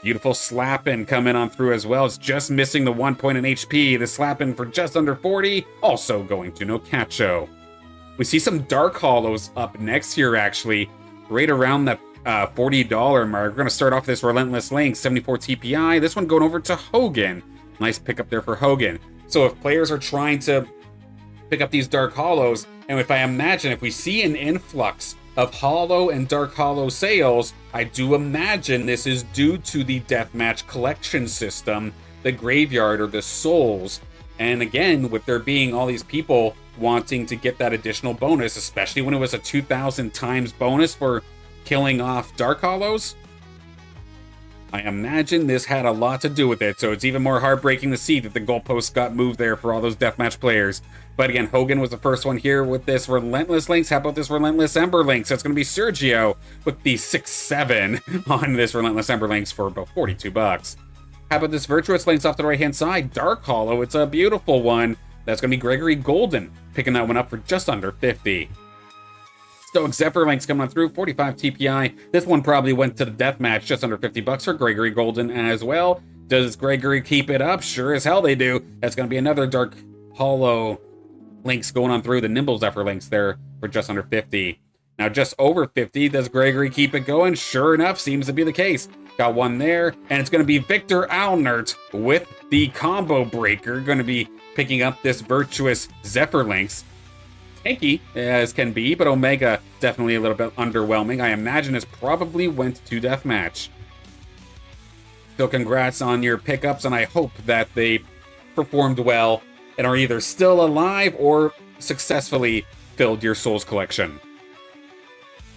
Beautiful Slappin' coming on through as well. It's just missing the 1 point in HP. The Slappin' for just under 40, also going to No Cacho. We see some Dark Hollows up next here, actually, right around that $40 mark. We're going to start off this Relentless Link, 74 TPI. This one going over to Hogan. Nice pickup there for Hogan. So if players are trying to pick up these Dark Hollows, and if I imagine if we see an influx of Hollow and Dark Hollow sales. I do imagine this is due to the Deathmatch collection system, the Graveyard or the Souls. And again, with there being all these people wanting to get that additional bonus, especially when it was a 2,000 times bonus for killing off Dark Hollows, I imagine this had a lot to do with it, so it's even more heartbreaking to see that the goalposts got moved there for all those Deathmatch players. But again, Hogan was the first one here with this Relentless Links. How about this Relentless Ember Links? That's going to be Sergio with the 6-7 on this Relentless Ember Links for about 42 bucks. How about this Virtuous Links off to the right-hand side? Dark Hollow, it's a beautiful one. That's going to be Gregory Golden, picking that one up for just under 50. Stoic Zephyr Links coming on through, 45 TPI. This one probably went to the Deathmatch, just under 50 bucks for Gregory Golden as well. Does Gregory keep it up? Sure as hell they do. That's going to be another Dark Hollow Links going on through, the Nimble Zephyr Links there for just under 50. Now just over 50, does Gregory keep it going? Sure enough, seems to be the case. Got one there, and it's going to be Victor Alnert with the Combo Breaker. Going to be picking up this Virtuous Zephyr Links. Tanky as can be, but Omega definitely a little bit underwhelming. I imagine this probably went to Deathmatch. So congrats on your pickups, and I hope that they performed well and are either still alive or successfully filled your Souls collection.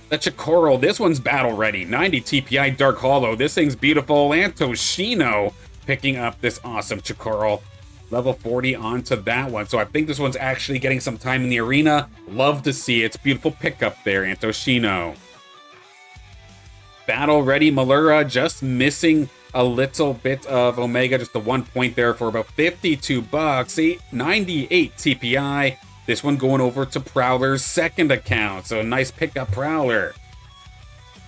The Chikoro, this one's battle ready. 90 TPI Dark Hollow. This thing's beautiful. Antoshino picking up this awesome Chikoro. Level 40 onto that one. So I think this one's actually getting some time in the arena. Love to see it. Beautiful pickup there, Antoshino. Battle ready Malura, just missing a little bit of Omega, just the 1 point there for about 52 bucks. 98 TPI. This one going over to Prowler's second account. So a nice pickup, Prowler.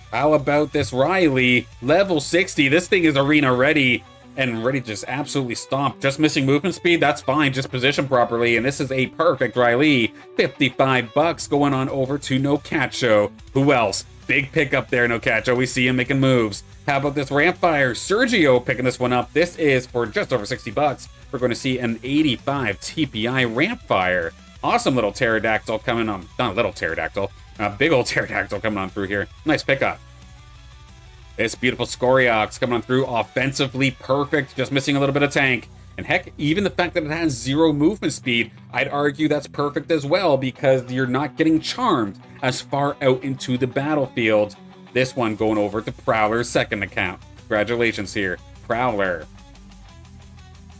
How about this Riley? Level 60. This thing is arena ready and ready to just absolutely stomp. Just missing movement speed, that's fine. Just position properly. And this is a perfect Riley. 55 bucks going on over to Nocacho. Who else? Big pickup there, Nocacho. We see him making moves. How about this Rampfire? Sergio picking this one up. This is for just over 60 bucks. We're going to see an 85 TPI Rampfire. Awesome little pterodactyl coming on. Not a little pterodactyl. Big old pterodactyl coming on through here. Nice pickup. This beautiful Scoriox coming on through. Offensively perfect. Just missing a little bit of tank. And heck, even the fact that it has 0 movement speed, I'd argue that's perfect as well because you're not getting charmed as far out into the battlefield. This one going over to Prowler's second account. Congratulations here, Prowler.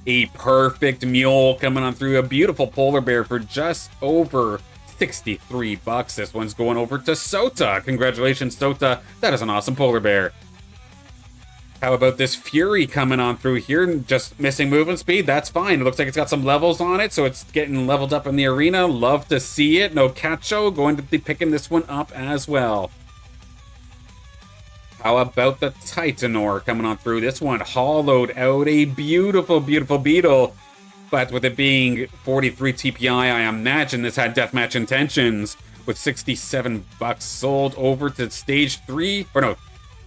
A perfect mule coming on through. A beautiful polar bear for just over 63 bucks. This one's going over to Sota. Congratulations, Sota. That is an awesome polar bear. How about this Fury coming on through here? Just missing movement speed. That's fine. It looks like it's got some levels on it, so it's getting leveled up in the arena. Love to see it. Nocacho going to be picking this one up as well. How about the Titanor coming on through? This one hollowed out. A beautiful, beautiful beetle. But with it being 43 TPI, I imagine this had deathmatch intentions. With 67 bucks sold over to stage 3. Or no.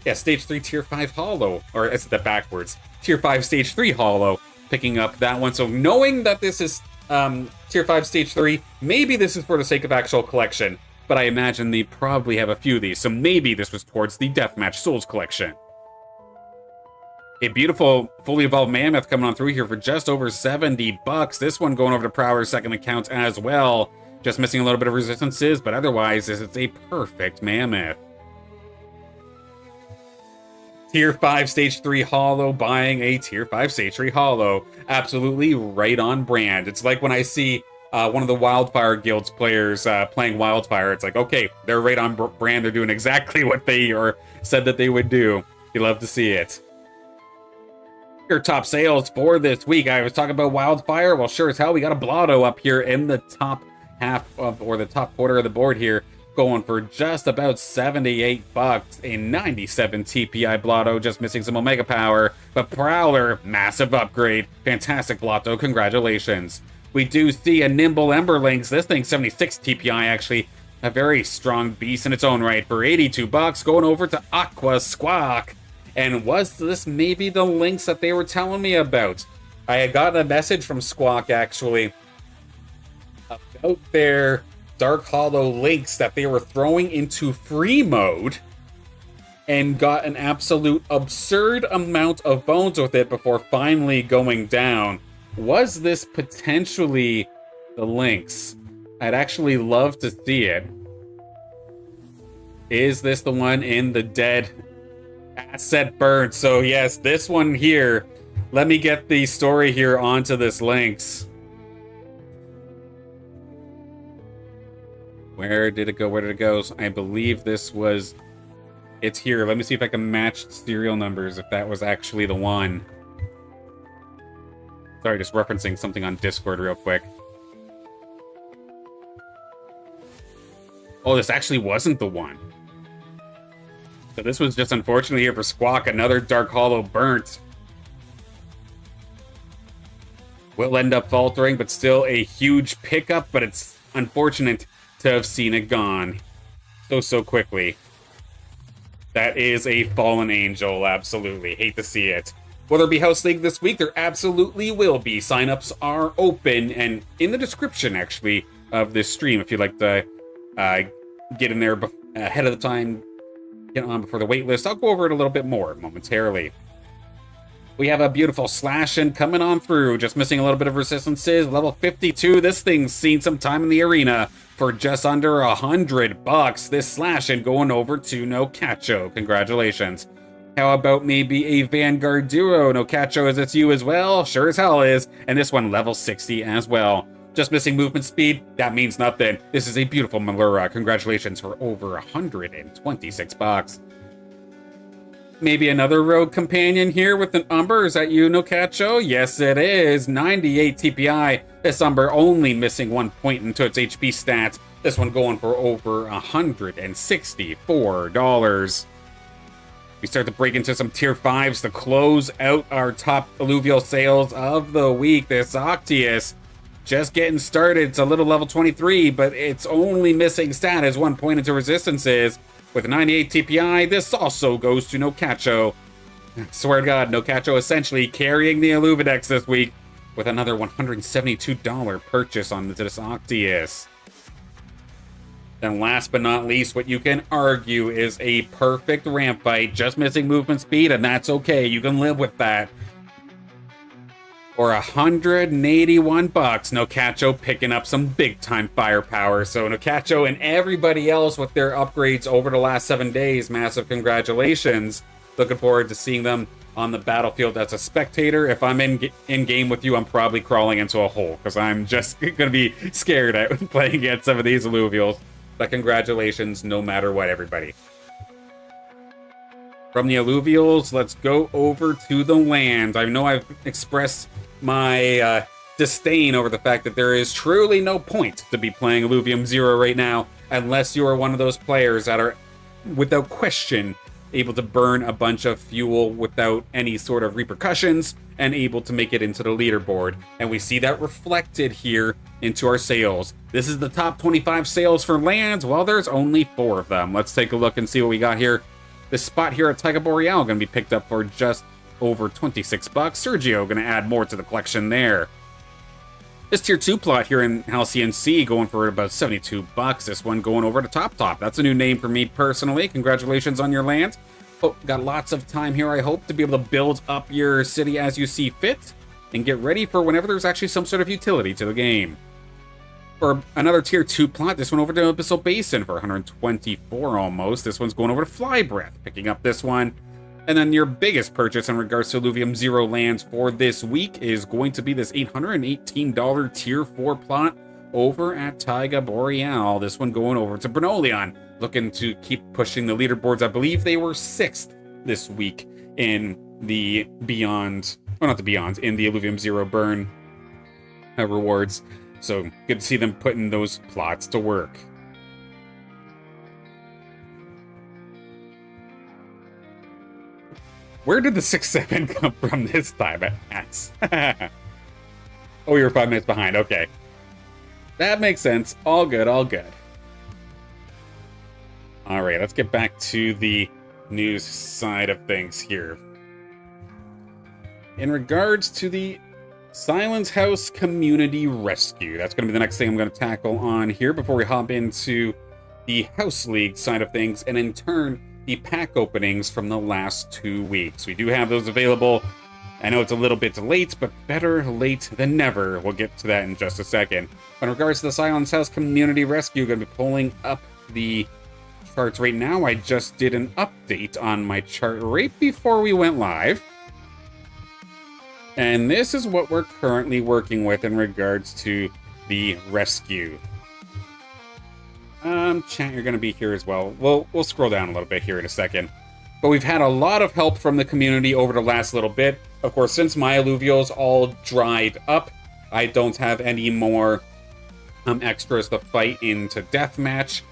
Yeah, stage 3 tier 5 hollow. Or it's the backwards. Tier 5 stage 3 hollow. Picking up that one. So knowing that this is tier 5 stage 3, maybe this is for the sake of actual collection. But I imagine they probably have a few of these, so maybe this was towards the Deathmatch Souls collection. A beautiful, fully evolved Mammoth coming on through here for just over 70 bucks. This one going over to Prowler's second account as well. Just missing a little bit of resistances, but otherwise, it's a perfect Mammoth. Tier 5 Stage 3 Hollow, buying a Tier 5 Stage 3 Hollow. Absolutely right on brand. It's like when I see one of the Wildfire Guild's players playing Wildfire. It's like, okay, they're right on brand. They're doing exactly what they said that they would do. You love to see it. Your top sales for this week. I was talking about Wildfire. Well, sure as hell, we got a Blotto up here in the top half of, or the top quarter of the board here, going for just about 78 bucks. A 97 TPI Blotto, just missing some Omega power. But Prowler, massive upgrade. Fantastic Blotto, congratulations. We do see a Nimble Emberlynx. This thing's 76 TPI, actually. A very strong beast in its own right for 82 bucks. Going over to Aqua Squawk. And was this maybe the links that they were telling me about? I had gotten a message from Squawk, actually, about their Dark Hollow links that they were throwing into free mode and got an absolute absurd amount of bones with it before finally going down. Was this potentially the links? I'd actually love to see it. Is this the one in the dead asset burn? So yes, this one here. Let me get the story here onto this links. Where did it go? Where did it go? So I believe this was... It's here. Let me see if I can match serial numbers, if that was actually the one. Sorry, just referencing something on Discord real quick. Oh, this actually wasn't the one. So this was just unfortunately here for Squawk. Another Dark Hollow burnt. Will end up faltering, but still a huge pickup, but it's unfortunate to have seen it gone so quickly. That is a fallen angel, absolutely. Hate to see it. Will there be House League this week? There absolutely will be. Signups are open, and in the description, actually, of this stream, if you'd like to get in there ahead of the time, get on before the waitlist, I'll go over it a little bit more momentarily. We have a beautiful Slashin' coming on through, just missing a little bit of resistances. Level 52, this thing's seen some time in the arena for just under $100. This Slashin' going over to Nocacho. Congratulations. How about maybe a Vanguard Duo? Nocacho, is it you as well? Sure as hell is. And this one, level 60 as well. Just missing movement speed? That means nothing. This is a beautiful Malura. Congratulations for over $126. Maybe another rogue companion here with an Umber. Is that you, Nocacho? Yes, it is. 98 TPI. This Umber only missing 1 point into its HP stats. This one going for over $164. We start to break into some tier 5s to close out our top alluvial sales of the week. This Octius just getting started. It's a little level 23, but it's only missing stat as 1 point into resistances. With 98 TPI, this also goes to Nocacho. I swear to God, Nocacho essentially carrying the Illuvidex this week with another $172 purchase on this Octius. Then last but not least, what you can argue is a perfect ramp fight, just missing movement speed, and that's okay. You can live with that. For $181, Nocacho picking up some big-time firepower. So Nocacho and everybody else with their upgrades over the last 7 days, massive congratulations. Looking forward to seeing them on the battlefield as a spectator. If I'm in game with you, I'm probably crawling into a hole, because I'm just going to be scared at playing against some of these alluvials. But congratulations, no matter what, everybody. From the alluvials, let's go over to the land. I know I've expressed my disdain over the fact that there is truly no point to be playing Illuvium 0 right now unless you are one of those players that are, without question, able to burn a bunch of fuel without any sort of repercussions and able to make it into the leaderboard. And we see that reflected here into our sales. This is the top 25 sales for lands. Well, there's only 4 of them. Let's take a look and see what we got here. This spot here at Taiga Boreal going to be picked up for just over $26. Sergio going to add more to the collection there. This tier 2 plot here in Halcyon Sea going for about $72. This one going over to Top. That's a new name for me personally. Congratulations on your land. Oh, got lots of time here, I hope, to be able to build up your city as you see fit and get ready for whenever there's actually some sort of utility to the game. For another tier 2 plot, this one over to Abyssal Basin for 124 almost. This one's going over to Flybreath, picking up this one. And then your biggest purchase in regards to Illuvium 0 lands for this week is going to be this $818 tier 4 plot over at Taiga Boreal. This one going over to Bernolion, looking to keep pushing the leaderboards. I believe they were 6th this week in the Beyond, or not the Beyond, in the Illuvium 0 burn rewards. So good to see them putting those plots to work. Where did the 6-7 come from this time? Oh, you're 5 minutes behind. Okay. That makes sense. All good, all good. All right, let's get back to the news side of things here. In regards to the Silence House Community Rescue. That's going to be the next thing I'm going to tackle on here before we hop into the House League side of things, and in turn, the pack openings from the last 2 weeks. We do have those available. I know it's a little bit late, but better late than never. We'll get to that in just a second. In regards to the Silence House Community Rescue, I'm going to be pulling up the charts right now. I just did an update on my chart right before we went live. And this is what we're currently working with in regards to the rescue. Chat, you're going to be here as well. We'll scroll down a little bit here in a second. But we've had a lot of help from the community over the last little bit. Of course, since my alluvials all dried up, I don't have any more extras to fight into Deathmatch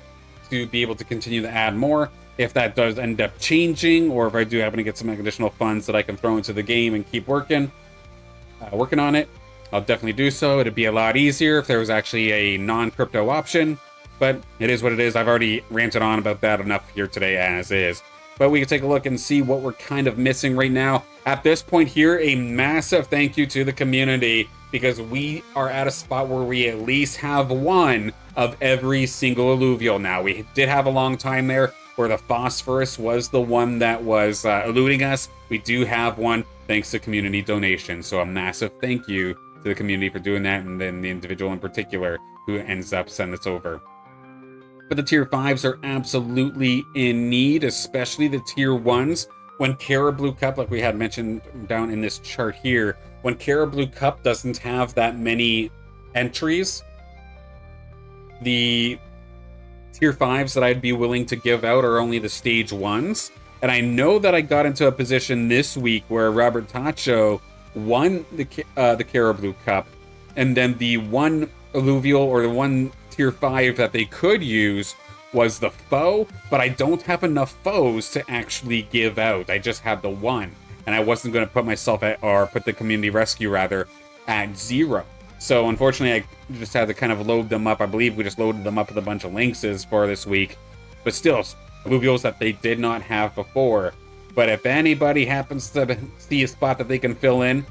to be able to continue to add more. If that does end up changing, or if I do happen to get some additional funds that I can throw into the game and keep working on it, I'll definitely do so. It'd be a lot easier if there was actually a non-crypto option, but it is what it is. I've already ranted on about that enough here today as is. But we can take a look and see what we're kind of missing right now. At this point here, a massive thank you to the community, because we are at a spot where we at least have one of every single alluvial now. We did have a long time there where the phosphorus was the one that was eluding us. We do have one thanks to community donations. So a massive thank you to the community for doing that, and then the individual in particular who ends up sending this over. But the tier 5s are absolutely in need, especially the tier 1s. When Caribou Cup, like we had mentioned down in this chart here, when Caribou Cup doesn't have that many entries, the tier 5s that I'd be willing to give out are only the stage 1s. And I know that I got into a position this week where Robertacho won the Caribou Cup, and then the one alluvial or the one tier 5 that they could use was the foe, but I don't have enough foes to actually give out. I just had the one, and I wasn't going to put myself at, or put the community rescue rather, at 0. So unfortunately, I just had to kind of load them up. I believe we just loaded them up with a bunch of lynxes for this week, but still, alluvials that they did not have before. But if anybody happens to see a spot that they can fill in,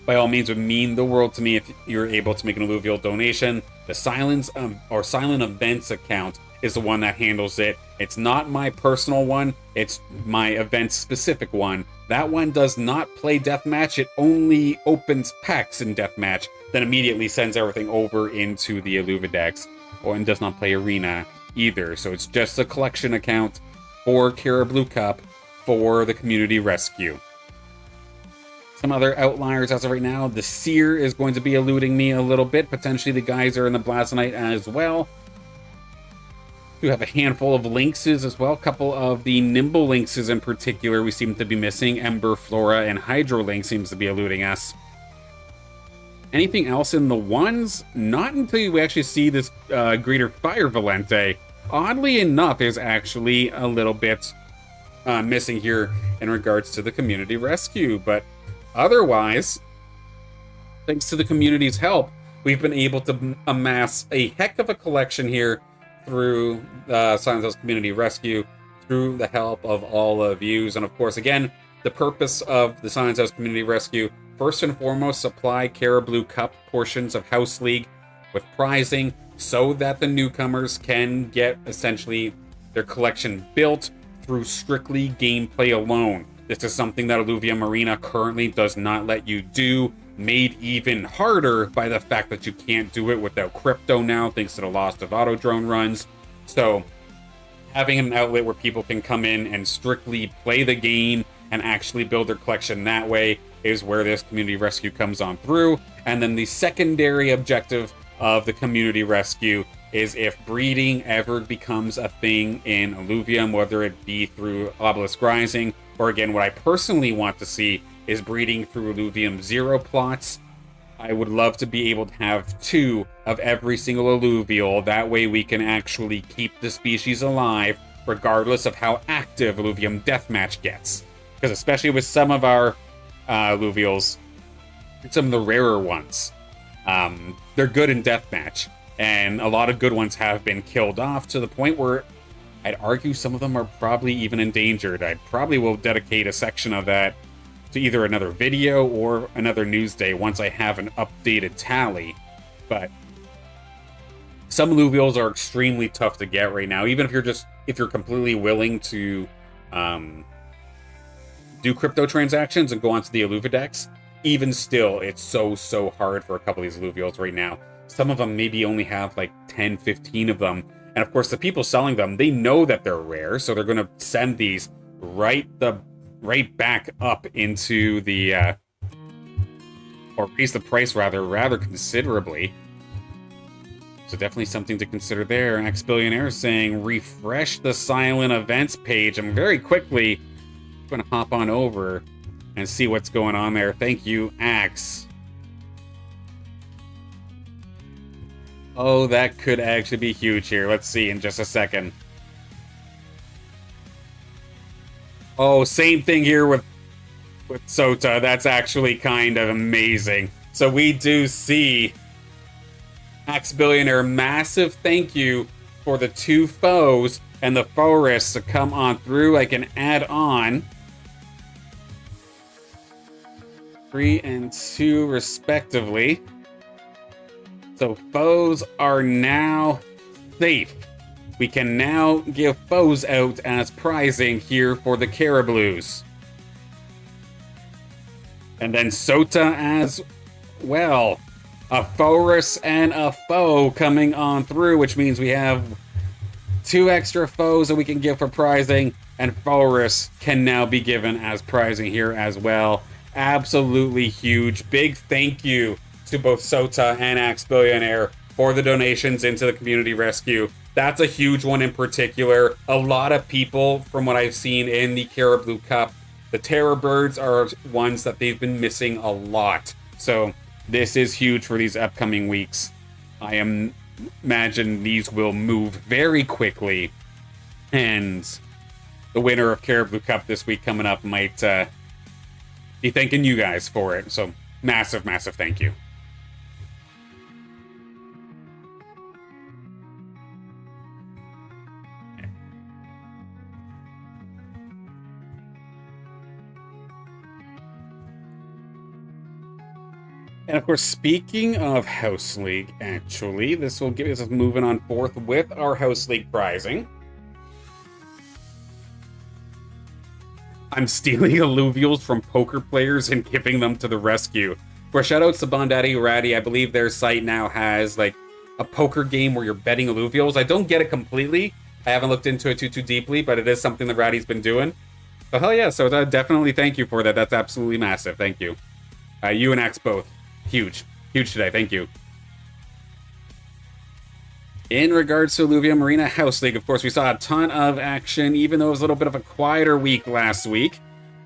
by all means, would mean the world to me if you're able to make an alluvial donation. The Silence or Silent Events account is the one that handles it. It's not my personal one. It's my event-specific one. That one does not play Deathmatch. It only opens packs in Deathmatch, then immediately sends everything over into the Illuvidex, and does not play Arena either. So it's just a collection account for Caribou Cup for the community rescue. Some other outliers as of right now. The Seer is going to be eluding me a little bit. Potentially the Geyser and the Blazonite as well. We have a handful of lynxes as well. A couple of the nimble lynxes in particular we seem to be missing. Ember, Flora, and Hydrolynx seems to be eluding us. Anything else in the ones? Not until we actually see this Greater Fire Valente. Oddly enough, is actually a little bit missing here in regards to the community rescue, but otherwise, thanks to the community's help, we've been able to amass a heck of a collection here through the Silence House Community Rescue, through the help of all of you. And of course, again, the purpose of the Silence House Community Rescue, first and foremost, supply Caribou Cup portions of House League with prizing so that the newcomers can get essentially their collection built through strictly gameplay alone. This is something that Illuvium Arena currently does not let you do, made even harder by the fact that you can't do it without crypto now, thanks to the loss of AutoDrone runs. So having an outlet where people can come in and strictly play the game and actually build their collection that way is where this community rescue comes on through. And then the secondary objective of the community rescue is if breeding ever becomes a thing in Illuvium, whether it be through Obelisk Rising, or again, what I personally want to see is breeding through Illuvium 0 plots. I would love to be able to have 2 of every single alluvial. That way we can actually keep the species alive, regardless of how active Illuvium Deathmatch gets. Because especially with some of our alluvials, some of the rarer ones, they're good in Deathmatch. And a lot of good ones have been killed off to the point where I'd argue some of them are probably even endangered. I probably will dedicate a section of that to either another video or another news day once I have an updated tally. But some alluvials are extremely tough to get right now, even if you're completely willing to do crypto transactions and go onto the Illuvidex. Even still, it's so hard for a couple of these alluvials right now. Some of them maybe only have like 10, 15 of them. And of course, the people selling them, they know that they're rare, so they're going to send these right back up into the, or raise the price rather considerably. So definitely something to consider there. Ex-Billionaire saying, refresh the silent events page. I'm very quickly going to hop on over and see what's going on there. Thank you, Axe. Oh, that could actually be huge here. Let's see in just a second. Oh, same thing here with Sota. That's actually kind of amazing. So we do see Ex-Billionaire, massive thank you for the 2 foes and the forests to come on through. I can add on 3 and 2 respectively. So foes are now safe. We can now give foes out as prizing here for the Caribloos. And then Sota as well. A forest and a foe coming on through, which means we have 2 extra foes that we can give for prizing, and forests can now be given as prizing here as well. Absolutely huge. Big thank you to both Sota and Ex-Billionaire for the donations into the community rescue. That's a huge one in particular. A lot of people, from what I've seen in the Caribou Cup, the Terror Birds are ones that they've been missing a lot. So this is huge for these upcoming weeks. I imagine these will move very quickly, and the winner of Caribou Cup this week coming up might be thanking you guys for it. So massive thank you. And of course, speaking of House League, actually, this will get us moving on forth with our House League prizing. I'm stealing alluvials from poker players and giving them to the rescue. For shoutouts to Bondaddy Ratty, I believe their site now has like a poker game where you're betting alluvials. I don't get it completely. I haven't looked into it too deeply, but it is something that Ratty's been doing. But hell yeah, so definitely thank you for that. That's absolutely massive. Thank you. You and Axe both. Huge today. Thank you. In regards to Illuvium Arena House League, of course, we saw a ton of action, even though it was a little bit of a quieter week last week.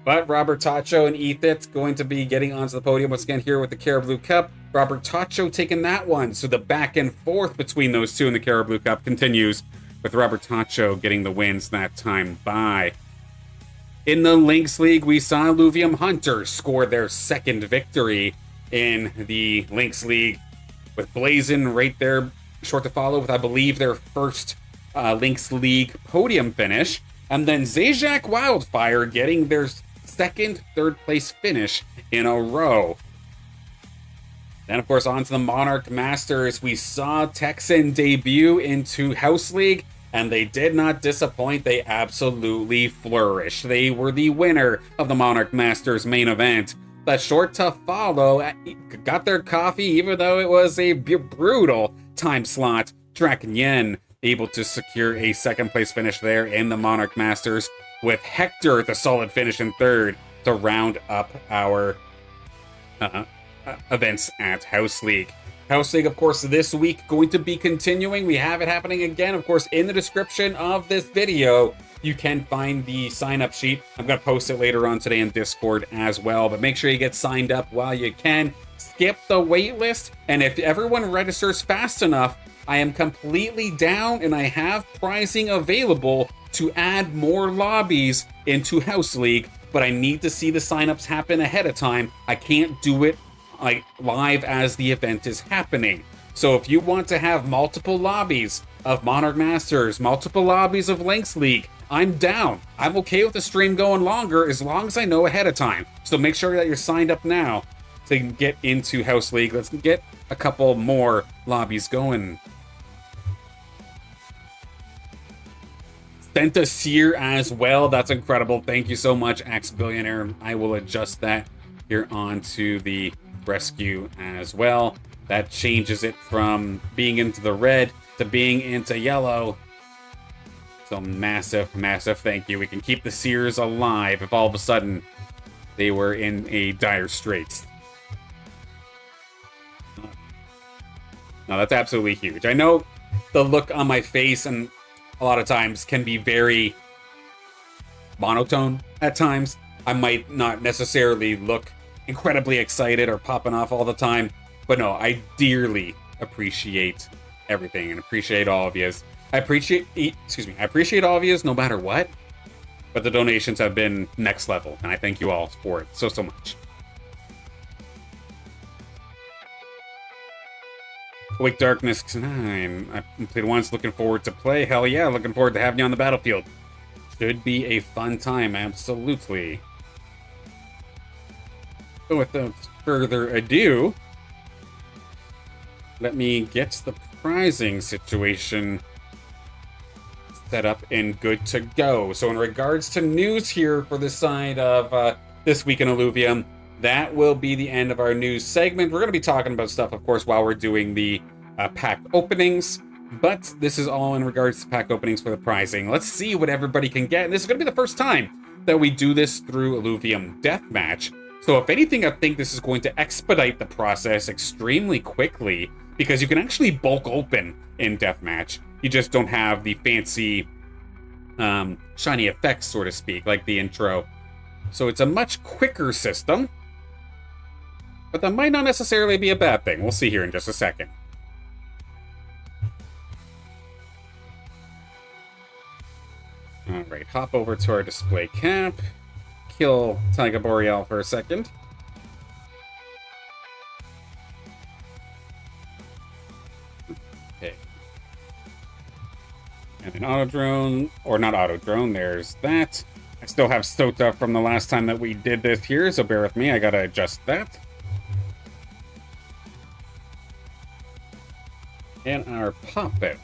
But Robertacho and Ethit going to be getting onto the podium once again here with the Caribou Cup. Robertacho taking that one, so the back and forth between those two in the Caribou Cup continues, with Robertacho getting the wins that time by. In the Lynx League, we saw Illuvium Hunters score their second victory in the Lynx League, with Blazin right there short to follow with, I believe, their first Lynx League podium finish, and then ZejaqWildfire getting their second third place finish in a row. Then, of course, on to the Monarch Masters. We saw Teckson debut into House League, and they did not disappoint. They absolutely flourished. They were the winner of the Monarch Masters main event. But short to follow, got their coffee, even though it was a brutal time slot. Drach-Nyen able to secure a second place finish there in the Monarch Masters, with Hektor the solid finish in third to round up our events at House League. House League, of course, this week going to be continuing. We have it happening again, of course, in the description of this video. You can find the sign-up sheet. I'm going to post it later on today in Discord as well, but make sure you get signed up while you can. Skip the wait list, and if everyone registers fast enough, I am completely down, and I have pricing available to add more lobbies into House League, but I need to see the sign-ups happen ahead of time. I can't do it like live as the event is happening. So if you want to have multiple lobbies of Monarch Masters, multiple lobbies of Lynx League, I'm down. I'm okay with the stream going longer as long as I know ahead of time. So make sure that you're signed up now to get into House League. Let's get a couple more lobbies going. Sent a seer as well. That's incredible. Thank you so much, Ex-Billionaire. I will adjust that here onto the rescue as well. That changes it from being into the red to being into yellow. So massive, massive thank you. We can keep the seers alive if all of a sudden they were in a dire straits. No, that's absolutely huge. I know the look on my face and a lot of times can be very monotone at times. I might not necessarily look incredibly excited or popping off all the time, but no, I dearly appreciate everything and appreciate all of yous. I appreciate all of yous no matter what, but the donations have been next level, and I thank you all for it so much. Awake Darkness 9. I played once, looking forward to play. Hell yeah, looking forward to having you on the battlefield. Should be a fun time, absolutely. So without further ado, let me get the prizing situation set up and good to go. So in regards to news here for this side of This Week in Illuvium, that will be the end of our news segment. We're going to be talking about stuff, of course, while we're doing the pack openings, but this is all in regards to pack openings for the prizing. Let's see what everybody can get. And this is going to be the first time that we do this through Illuvium Deathmatch. So if anything, I think this is going to expedite the process extremely quickly, because you can actually bulk open in Deathmatch. You just don't have the fancy shiny effects, so to speak, like the intro. So it's a much quicker system, but that might not necessarily be a bad thing. We'll see here in just a second. Alright, hop over to our display cap. Kill Taiga Boreal for a second. Okay. And an AutoDrone, or not AutoDrone, there's that. I still have Sota from the last time that we did this here, so bear with me, I gotta adjust that. And our pop-out.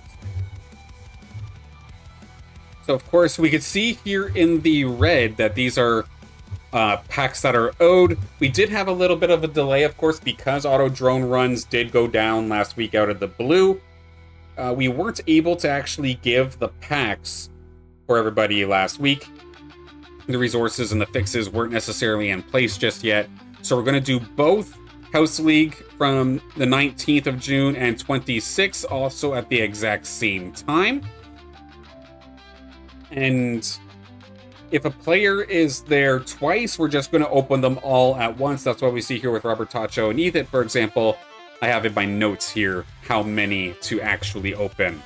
So, of course, we could see here in the red that these are packs that are owed. We did have a little bit of a delay, of course, because AutoDrone runs did go down last week out of the blue. We weren't able to actually give the packs for everybody last week. The resources and the fixes weren't necessarily in place just yet. So we're going to do both House League from the 19th of June and 26th, also at the exact same time. And if a player is there twice, we're just going to open them all at once. That's what we see here with Robertacho and Ethit, for example. I have in my notes here how many to actually open.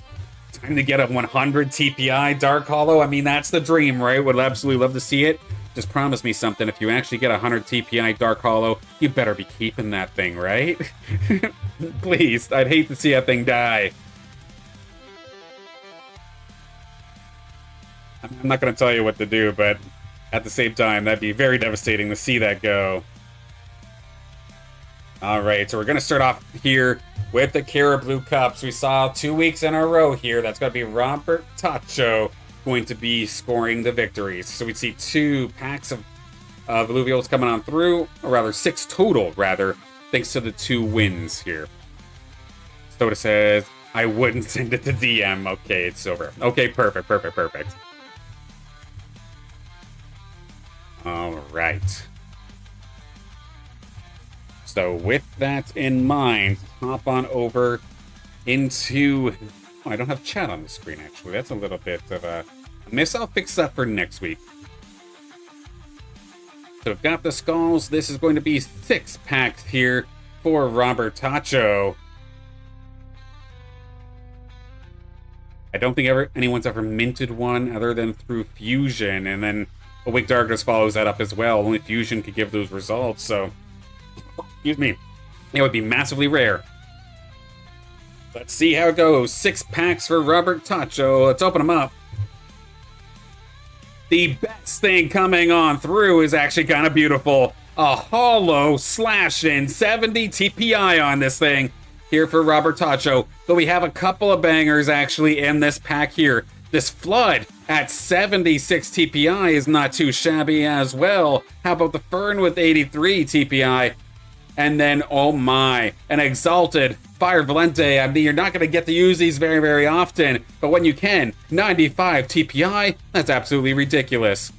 Time to get a 100 TPI Dark Hollow. I mean, that's the dream, right? Would absolutely love to see it. Just promise me something. If you actually get a 100 TPI Dark Hollow, you better be keeping that thing, right? Please, I'd hate to see that thing die. I'm not going to tell you what to do, but at the same time, that'd be very devastating to see that go. Alright, so we're going to start off here with the Caribou Cups. We saw 2 weeks in a row here. That's going to be Robertacho going to be scoring the victories. So we see 2 packs of Illuvials coming on through, or rather 6 total, rather, thanks to the 2 wins here. Sota says, I wouldn't send it to DM. Okay, it's over. Okay, perfect. Alright. So with that in mind, hop on over into... Oh, I don't have chat on the screen, actually. That's a little bit of a miss. I'll fix that for next week. So we've got the skulls. This is going to be 6 packs here for Robertacho. I don't think anyone's ever minted one other than through Fusion, and then Awake Darkness follows that up as well. Only Fusion could give those results, so... Excuse me. It would be massively rare. Let's see how it goes. 6 packs for Robertacho. Let's open them up. the best thing coming on through is actually kind of beautiful. A hollow slashing 70 TPI on this thing here for Robertacho. But we have a couple of bangers actually in this pack here. This Flood at 76 TPI is not too shabby as well. How about the Fern with 83 TPI? And then, oh my, an Exalted Fire Valente. I mean, you're not going to get to use these very, very often, but when you can, 95 TPI, that's absolutely ridiculous.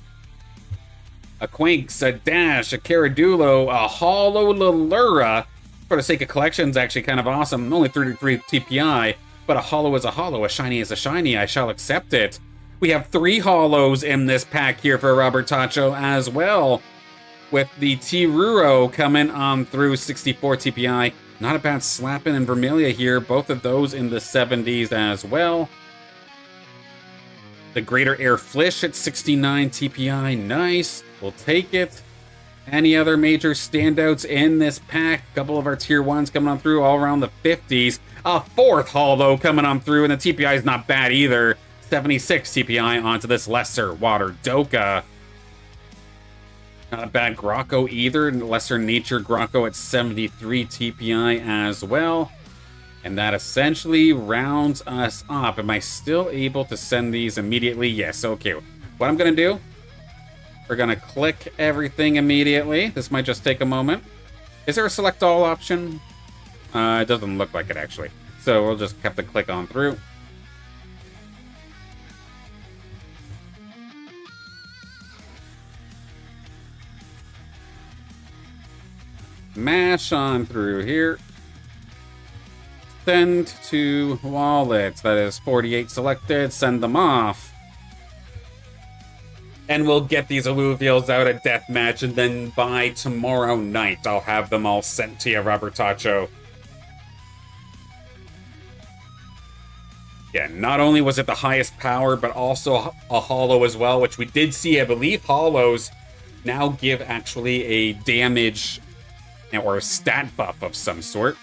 A Quinks, a Dash, a Caradulo, a Hollow Lallura. For the sake of collections, actually kind of awesome. Only 33 TPI, but a Hollow is a Hollow, a Shiny is a Shiny. I shall accept it. We have 3 Hollows in this pack here for Robertacho as well, with the Tiruro coming on through 64 TPI. Not a bad Slappin' and Vermilion here, both of those in the 70s as well. The Greater Air Flish at 69 TPI, nice, we'll take it. Any other major standouts in this pack? A couple of our tier 1s coming on through all around the 50s. A 4th Hollow coming on through, and the TPI is not bad either. 76 TPI onto this Lesser Water Doka. Not a bad Grocko either. Lesser Nature Grocko at 73 TPI as well. And that essentially rounds us up. Am I still able to send these immediately? Yes, okay. What I'm going to do, we're going to click everything immediately. This might just take a moment. Is there a select all option? It doesn't look like it actually. So we'll just have to click on through. Mash on through here. Send to wallets. That is 48 selected. Send them off. And we'll get these alluvials out at Deathmatch, and then by tomorrow night, I'll have them all sent to you, Robertacho. Yeah, not only was it the highest power, but also a hollow as well, which we did see. I believe hollows now give actually a damage or a stat buff of some sort.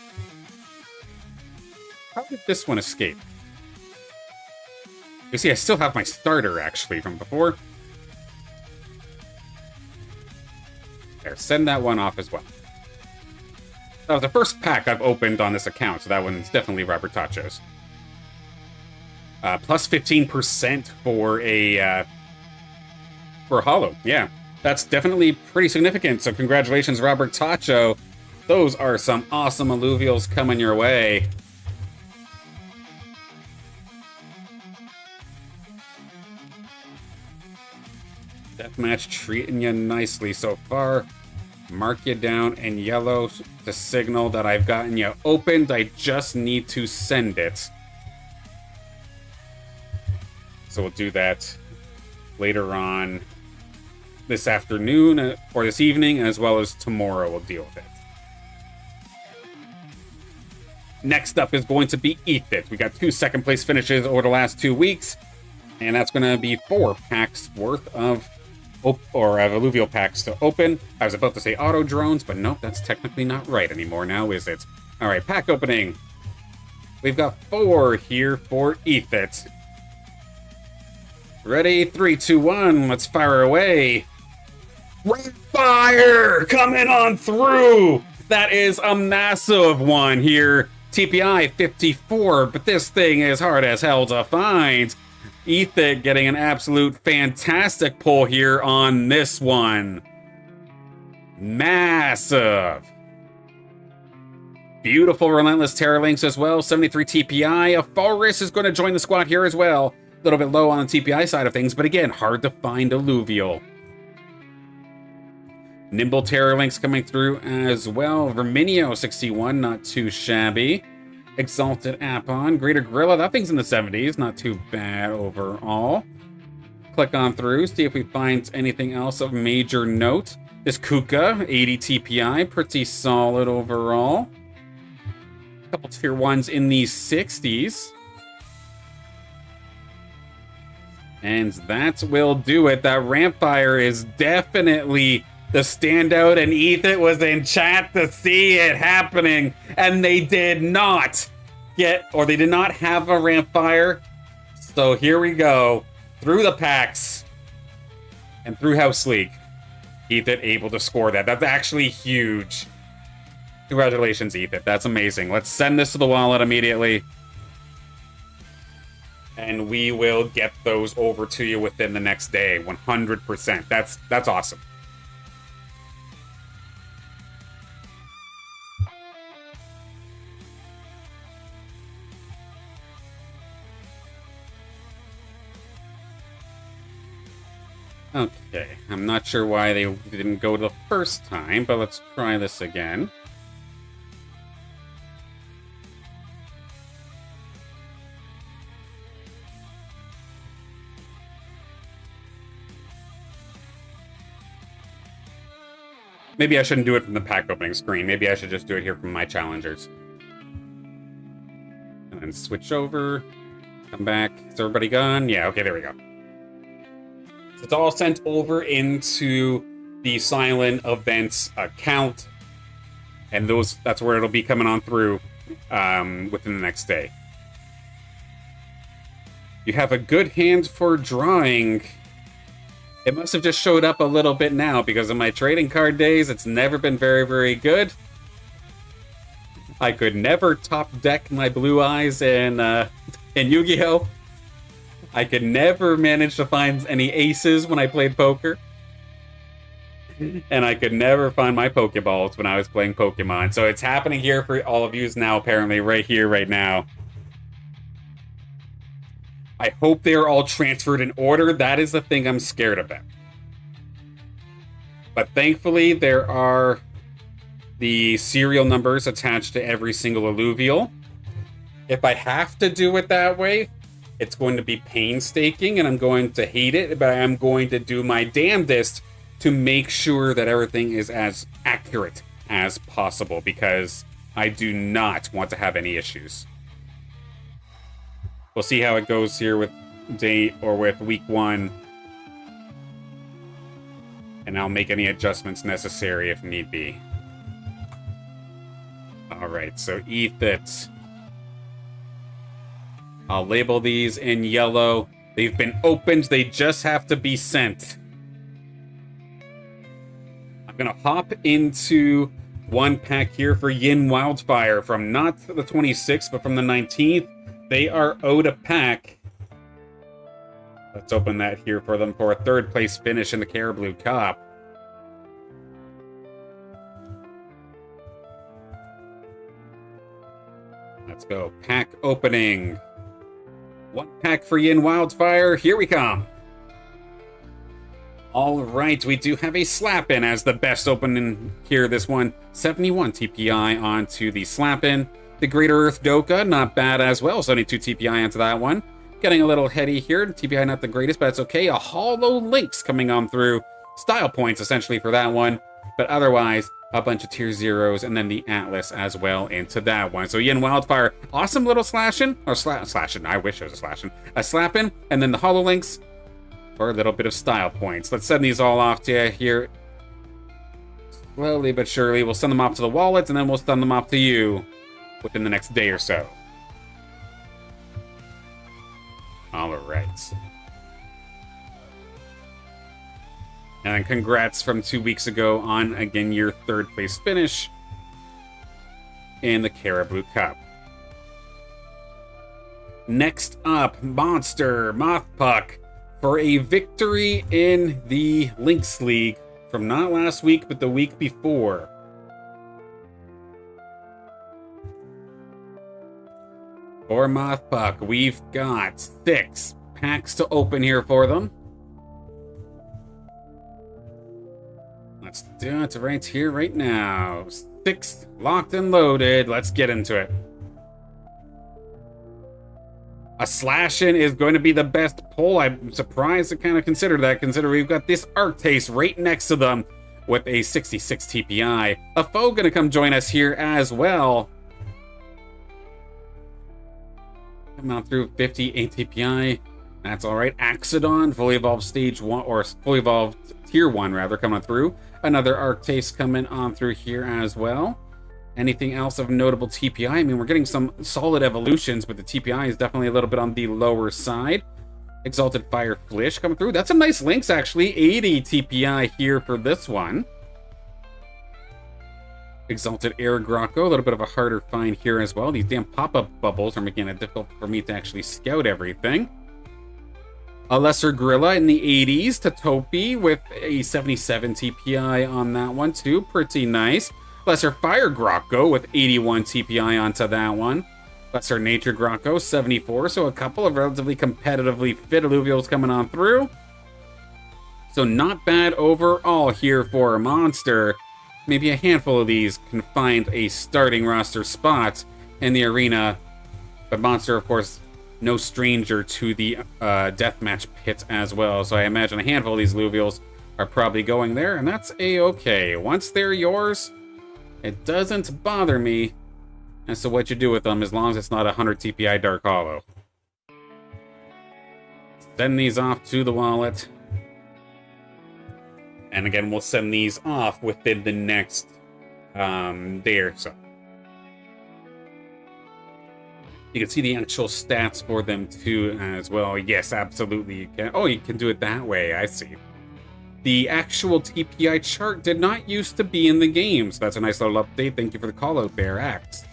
How did this one escape? You see, I still have my starter, actually, from before. There, send that one off as well. That was the first pack I've opened on this account, so that one's definitely Robertacho's. Plus 15% for a hollow. Yeah, that's definitely pretty significant. So congratulations, Robertacho. Those are some awesome alluvials coming your way. Deathmatch treating you nicely so far. Mark you down in yellow to signal that I've gotten you opened. I just need to send it. So we'll do that later on this afternoon or this evening, as well as tomorrow we'll deal with it. Next up is going to be Ethit. We got 2 second place finishes over the last 2 weeks, and that's going to be 4 packs worth of alluvial packs to open. I was about to say auto drones, but nope, that's technically not right anymore now, is it? All right, pack opening. We've got 4 here for Ethit. Ready? 3, 2, 1. Let's fire away. Fire coming on through. That is a massive one here. TPI 54, but this thing is hard as hell to find. Ethit getting an absolute fantastic pull here on this one. Massive. Beautiful Relentless Terror Links as well. 73 TPI. A Forest is going to join the squad here as well. A little bit low on the TPI side of things, but again, hard to find alluvial. Nimble Terror Links coming through as well. Verminio 61, not too shabby. Exalted Apon. Greater Gorilla, that thing's in the 70s, not too bad overall. Click on through, see if we find anything else of major note. This Kuka, 80 TPI, pretty solid overall. A couple tier 1s in the 60s. And that will do it. That Rampfire is definitely the standout, and Ethit was in chat to see it happening, and they did not get, or they did not have a Rampfire. So here we go. Through the packs. And through House League, Ethit able to score that. That's actually huge. Congratulations, Ethit. That's amazing. Let's send this to the wallet immediately. And we will get those over to you within the next day. 100%. That's awesome. Okay, I'm not sure why they didn't go the first time, but let's try this again. Maybe I shouldn't do it from the pack opening screen. Maybe I should just do it here from my challengers. And then switch over. Come back. Is everybody gone? Yeah, okay, there we go. So it's all sent over into the Silent Events account. And that's where it'll be coming on through within the next day. You have a good hand for drawing. It must have just showed up a little bit now, because in my trading card days, it's never been very, very good. I could never top deck my blue eyes in Yu-Gi-Oh! I could never manage to find any aces when I played poker. And I could never find my Pokeballs when I was playing Pokemon. So it's happening here for all of you now, apparently, right here, right now. I hope they are all transferred in order. That is the thing I'm scared about. But thankfully, there are the serial numbers attached to every single alluvial. If I have to do it that way, it's going to be painstaking, and I'm going to hate it, but I'm going to do my damnedest to make sure that everything is as accurate as possible, because I do not want to have any issues. We'll see how it goes here with with week 1. And I'll make any adjustments necessary if need be. Alright, so Ethit. I'll label these in yellow. They've been opened, they just have to be sent. I'm gonna hop into one pack here for YinWildfire from not the 26th, but from the 19th. They are owed a pack. Let's open that here for them for a 3rd place finish in the Caribou Cup. Let's go. Pack opening. 1 pack for YinWildfire. Here we come. All right, we do have a slap-in as the best opening here. This one, 71 TPI onto the slap-in. The Greater Earth Doka, not bad as well. 72 TPI onto that one. Getting a little heady here. TPI not the greatest, but it's okay. A Hollow Lynx coming on through. Style points, essentially, for that one. But otherwise, a bunch of tier 0s, and then the Atlas as well into that one. So YinWildfire, awesome little slashing. Or slashing, I wish it was a slashing. A slapping, and then the Hollow Lynx for a little bit of style points. Let's send these all off to you here. Slowly but surely, we'll send them off to the wallets, and then we'll send them off to you within the next day or so. All right. And congrats from 2 weeks ago on, again, your 3rd place finish in the Caribou Cup. Next up, Mothpuk for a victory in the Lynx League from not last week, but the week before. For Mothpuk, we've got 6 packs to open here for them. Let's do it right here, right now. 6 locked and loaded. Let's get into it. A slash-in is going to be the best pull. I'm surprised to kind of consider that, considering we've got this Arctase right next to them with a 66 TPI. A foe going to come join us here as well. Come out through 58 TPI. That's all right. Axodon, fully evolved stage 1, or fully evolved tier 1 rather, coming through. Another Arctase coming on through here as well. Anything else of notable TPI? I mean, we're getting some solid evolutions, but the TPI is definitely a little bit on the lower side. Exalted Fire Flish coming through. That's a nice Lynx, actually. 80 TPI here for this one. Exalted Air Grocko, a little bit of a harder find here as well. These damn pop-up bubbles are making it difficult for me to actually scout everything. A Lesser Gorilla in the 80s to Topi with a 77 TPI on that one too. Pretty nice. Lesser Fire Grocko with 81 TPI onto that one. Lesser Nature Grocko, 74. So a couple of relatively competitively fit alluvials coming on through. So not bad overall here for a monster. Maybe a handful of these can find a starting roster spot in the arena. But monster, of course, no stranger to the deathmatch pit as well. So I imagine a handful of these alluvials are probably going there, and that's a-okay. Once they're yours, it doesn't bother me as to what you do with them, as long as it's not a 100 TPI Dark Hollow. Send these off to the wallet. And again, we'll send these off within the next day or so. You can see the actual stats for them too as well. Yes, absolutely you can. Oh, you can do it that way. I see. The actual TPI chart did not used to be in the game, so that's a nice little update. Thank you for the call out there, Axe.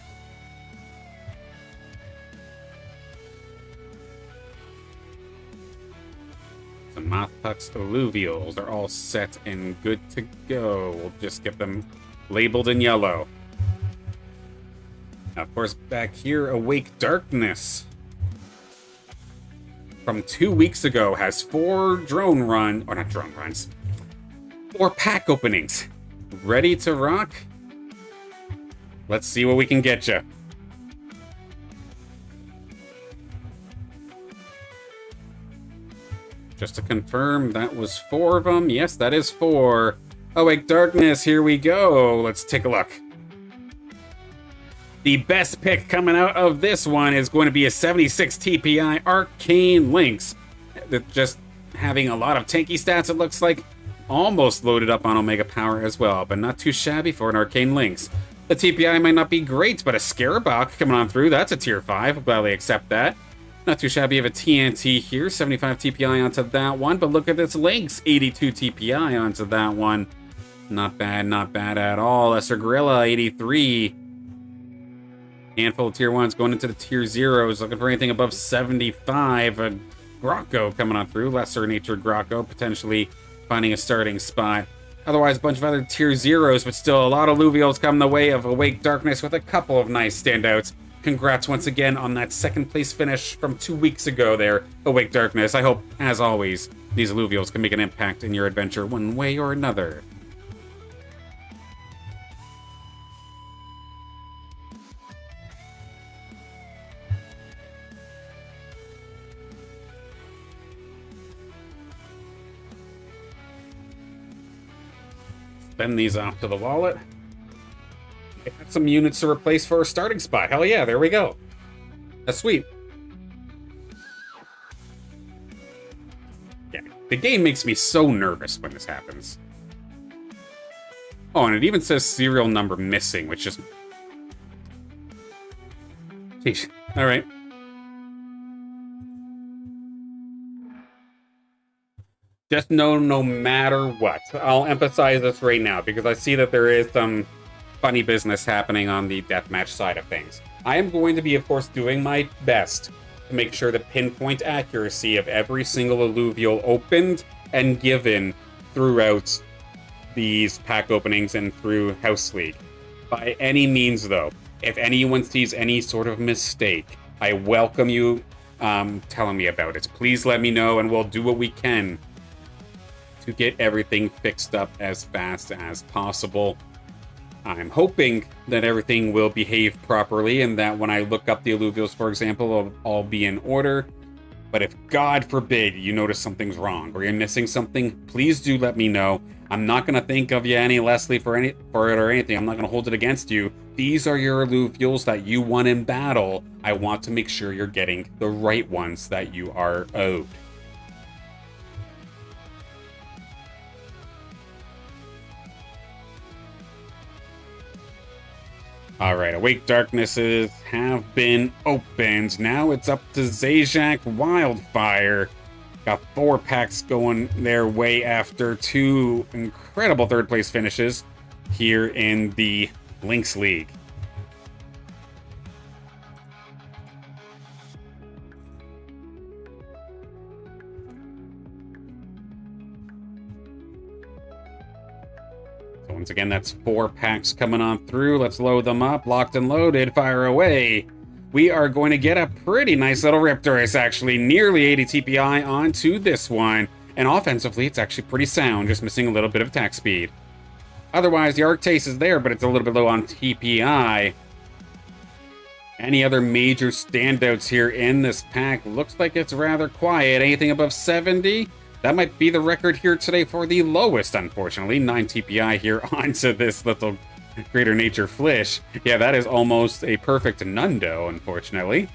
The Mothpuk's alluvials are all set and good to go. We'll just get them labeled in yellow. Now, of course, back here, Awake Darkness from 2 weeks ago has 4 drone run, or not drone runs, 4 pack openings. Ready to rock? Let's see what we can get you. Just to confirm, that was 4 of them. Yes, that is 4. Awake Darkness, here we go. Let's take a look. The best pick coming out of this one is going to be a 76 TPI Arcane Lynx. Just having a lot of tanky stats, it looks like. Almost loaded up on Omega Power as well, but not too shabby for an Arcane Lynx. The TPI might not be great, but a Scarabok coming on through, that's a tier 5. I'll gladly accept that. Not too shabby of a TNT here, 75 TPI onto that one, but look at this Lynx, 82 TPI onto that one. Not bad at all. Lesser Gorilla, 83. Handful of tier 1s going into the tier 0s, looking for anything above 75. A Grocko coming on through, Lesser Nature Grocko, potentially finding a starting spot. Otherwise, a bunch of other tier 0s, but still a lot of alluvials come the way of Awake Darkness with a couple of nice standouts. Congrats once again on that second place finish from 2 weeks ago there, Awake Darkness. I hope, as always, these alluvials can make an impact in your adventure one way or another. Send these off to the wallet. Got some units to replace for a starting spot. Hell yeah, there we go. That's sweet. Yeah, the game makes me so nervous when this happens. Oh, and it even says serial number missing, which is... Jeez. Alright. Just know, no matter what, I'll emphasize this right now, because I see that there is some funny business happening on the deathmatch side of things. I am going to be, of course, doing my best to make sure the pinpoint accuracy of every single alluvial opened and given throughout these pack openings and through House League. By any means, though, if anyone sees any sort of mistake, I welcome you telling me about it. Please let me know, and we'll do what we can to get everything fixed up as fast as possible. I'm hoping that everything will behave properly and that when I look up the alluvials, for example, it'll all be in order. But if, God forbid, you notice something's wrong or you're missing something, please do let me know. I'm not going to think of you any lessly for it or anything. I'm not going to hold it against you. These are your alluvials that you won in battle. I want to make sure you're getting the right ones that you are owed. Alright, Awake Darknesses have been opened. Now it's up to ZejaqWildfire Got 4 packs going their way after 2 incredible third-place finishes here in the Lynx League. So once again, that's 4 packs coming on through. Let's load them up. Locked and loaded. Fire away. We are going to get a pretty nice little Riptorus, actually. Nearly 80 TPI onto this one. And offensively, it's actually pretty sound, just missing a little bit of attack speed. Otherwise, the Arctase is there, but it's a little bit low on TPI. Any other major standouts here in this pack? Looks like it's rather quiet. Anything above 70? That might be the record here today for the lowest, unfortunately. 9 TPI here onto this little Greater Nature Flish. Yeah, that is almost a perfect Nundo, unfortunately.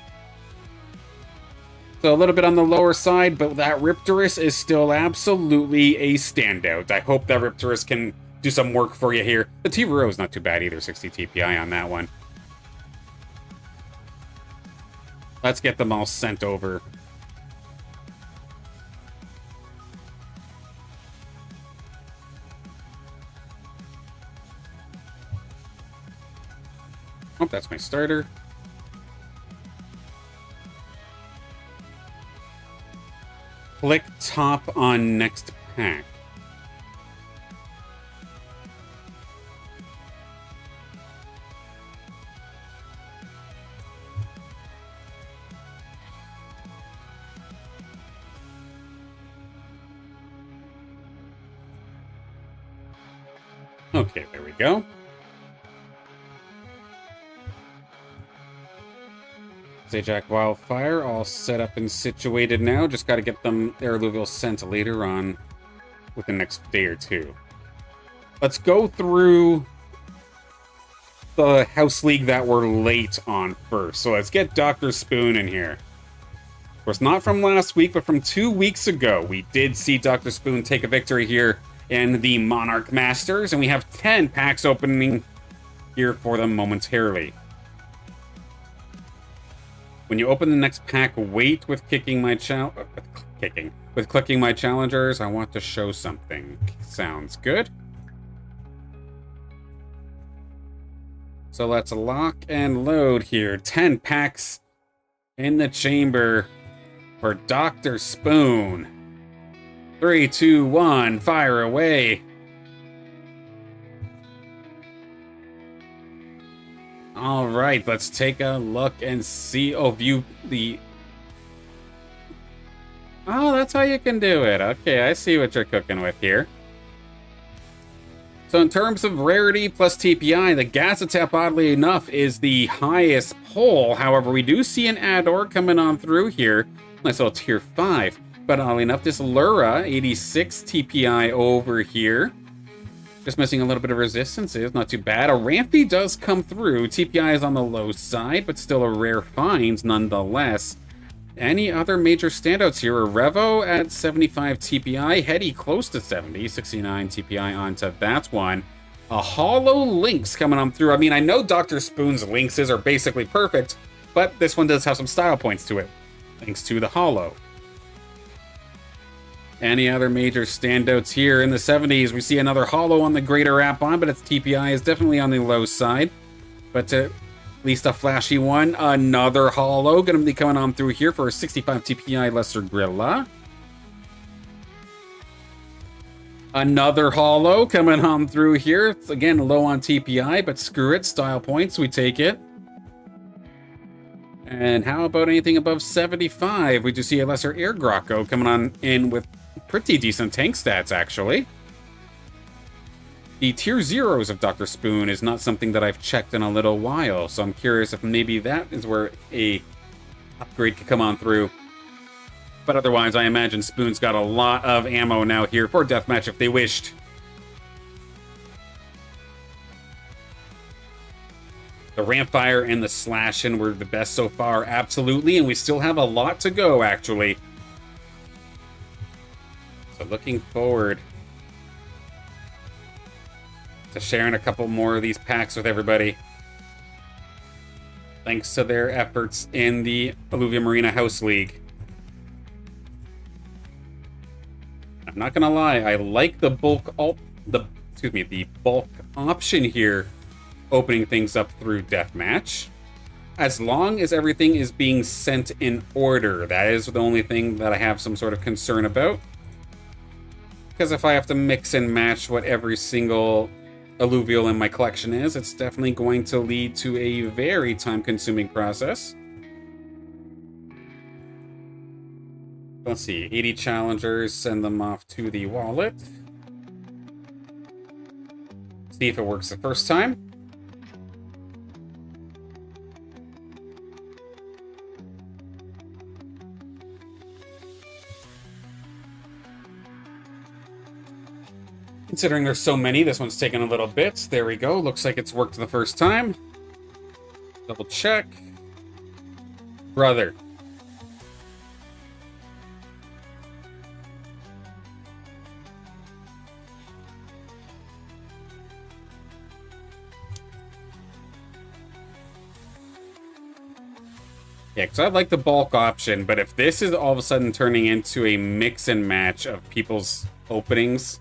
So a little bit on the lower side, but that Riptorus is still absolutely a standout. I hope that Riptorus can do some work for you here. The T-Ruro is not too bad either, 60 TPI on that one. Let's get them all sent over. Oh, that's my starter. Click top on next pack. Okay, there we go. ZejaqWildfire all set up and situated now. Just got to get them their Illuvium sent later on within the next day or two. Let's go through the House League that we're late on first. So let's get Dr. Spoon in here. Of course, not from last week, but from 2 weeks ago. We did see Dr. Spoon take a victory here in the Monarch Masters, and we have 10 packs opening here for them momentarily. When you open the next pack, wait with clicking my challengers. I want to show something. Sounds good. So let's lock and load here. 10 packs in the chamber for Dr. Spoon. 3, 2, 1, fire away. All right, let's take a look and see. Oh, view the... Oh, that's how you can do it. Okay, I see what you're cooking with here. So in terms of rarity plus TPI, the Gazatep, oddly enough, is the highest pull. However, we do see an Ador coming on through here. Nice little tier 5. But oddly enough, this Lura, 86 TPI over here. Just missing a little bit of resistance is not too bad. A Rampy does come through. TPI is on the low side, but still a rare find nonetheless. Any other major standouts here? A Revo at 75 TPI. Hetty close to 70. 69 TPI onto that one. A Hollow Lynx coming on through. I mean, I know Dr. Spoon's Lynxes are basically perfect, but this one does have some style points to it, thanks to the Hollow. Any other major standouts here? In the 70s, we see another Hollow on the Greater Rapon, but its TPI is definitely on the low side. But at least a flashy one. Another Hollow going to be coming on through here for a 65 TPI Lesser Grilla. Another Hollow coming on through here. It's again low on TPI, but screw it. Style points, we take it. And how about anything above 75? We do see a Lesser Air Grocko coming on in with pretty decent tank stats, actually. The tier 0s of Dr. Spoon is not something that I've checked in a little while, so I'm curious if maybe that is where a upgrade could come on through. But otherwise, I imagine Spoon's got a lot of ammo now here for Deathmatch if they wished. The Rampfire and the Slashin' were the best so far, absolutely, and we still have a lot to go, actually. So looking forward to sharing a couple more of these packs with everybody. Thanks to their efforts in the Illuvium Arena House League. I'm not gonna lie, I like the the bulk option here, opening things up through Deathmatch. As long as everything is being sent in order, that is the only thing that I have some sort of concern about. Because if I have to mix and match what every single alluvial in my collection is, it's definitely going to lead to a very time-consuming process. Let's see, 80 challengers, send them off to the wallet. See if it works the first time. Considering there's so many, this one's taking a little bit. There we go. Looks like it's worked the first time. Double check. Brother. Yeah, because I like the bulk option, but if this is all of a sudden turning into a mix and match of people's openings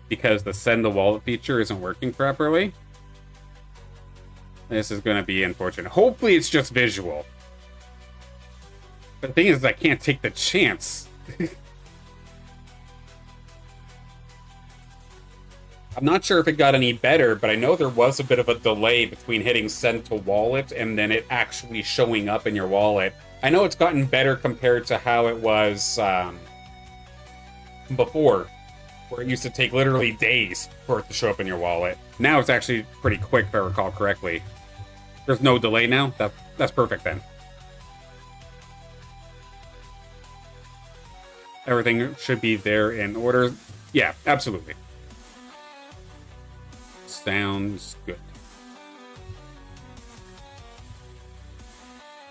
because the send the wallet feature isn't working properly, this is going to be unfortunate. Hopefully it's just visual. But the thing is, I can't take the chance. I'm not sure if it got any better, but I know there was a bit of a delay between hitting send to wallet and then it actually showing up in your wallet. I know it's gotten better compared to how it was before, where it used to take literally days for it to show up in your wallet. Now it's actually pretty quick, if I recall correctly. There's no delay now. That's perfect then. Everything should be there in order. Yeah, absolutely. Sounds good.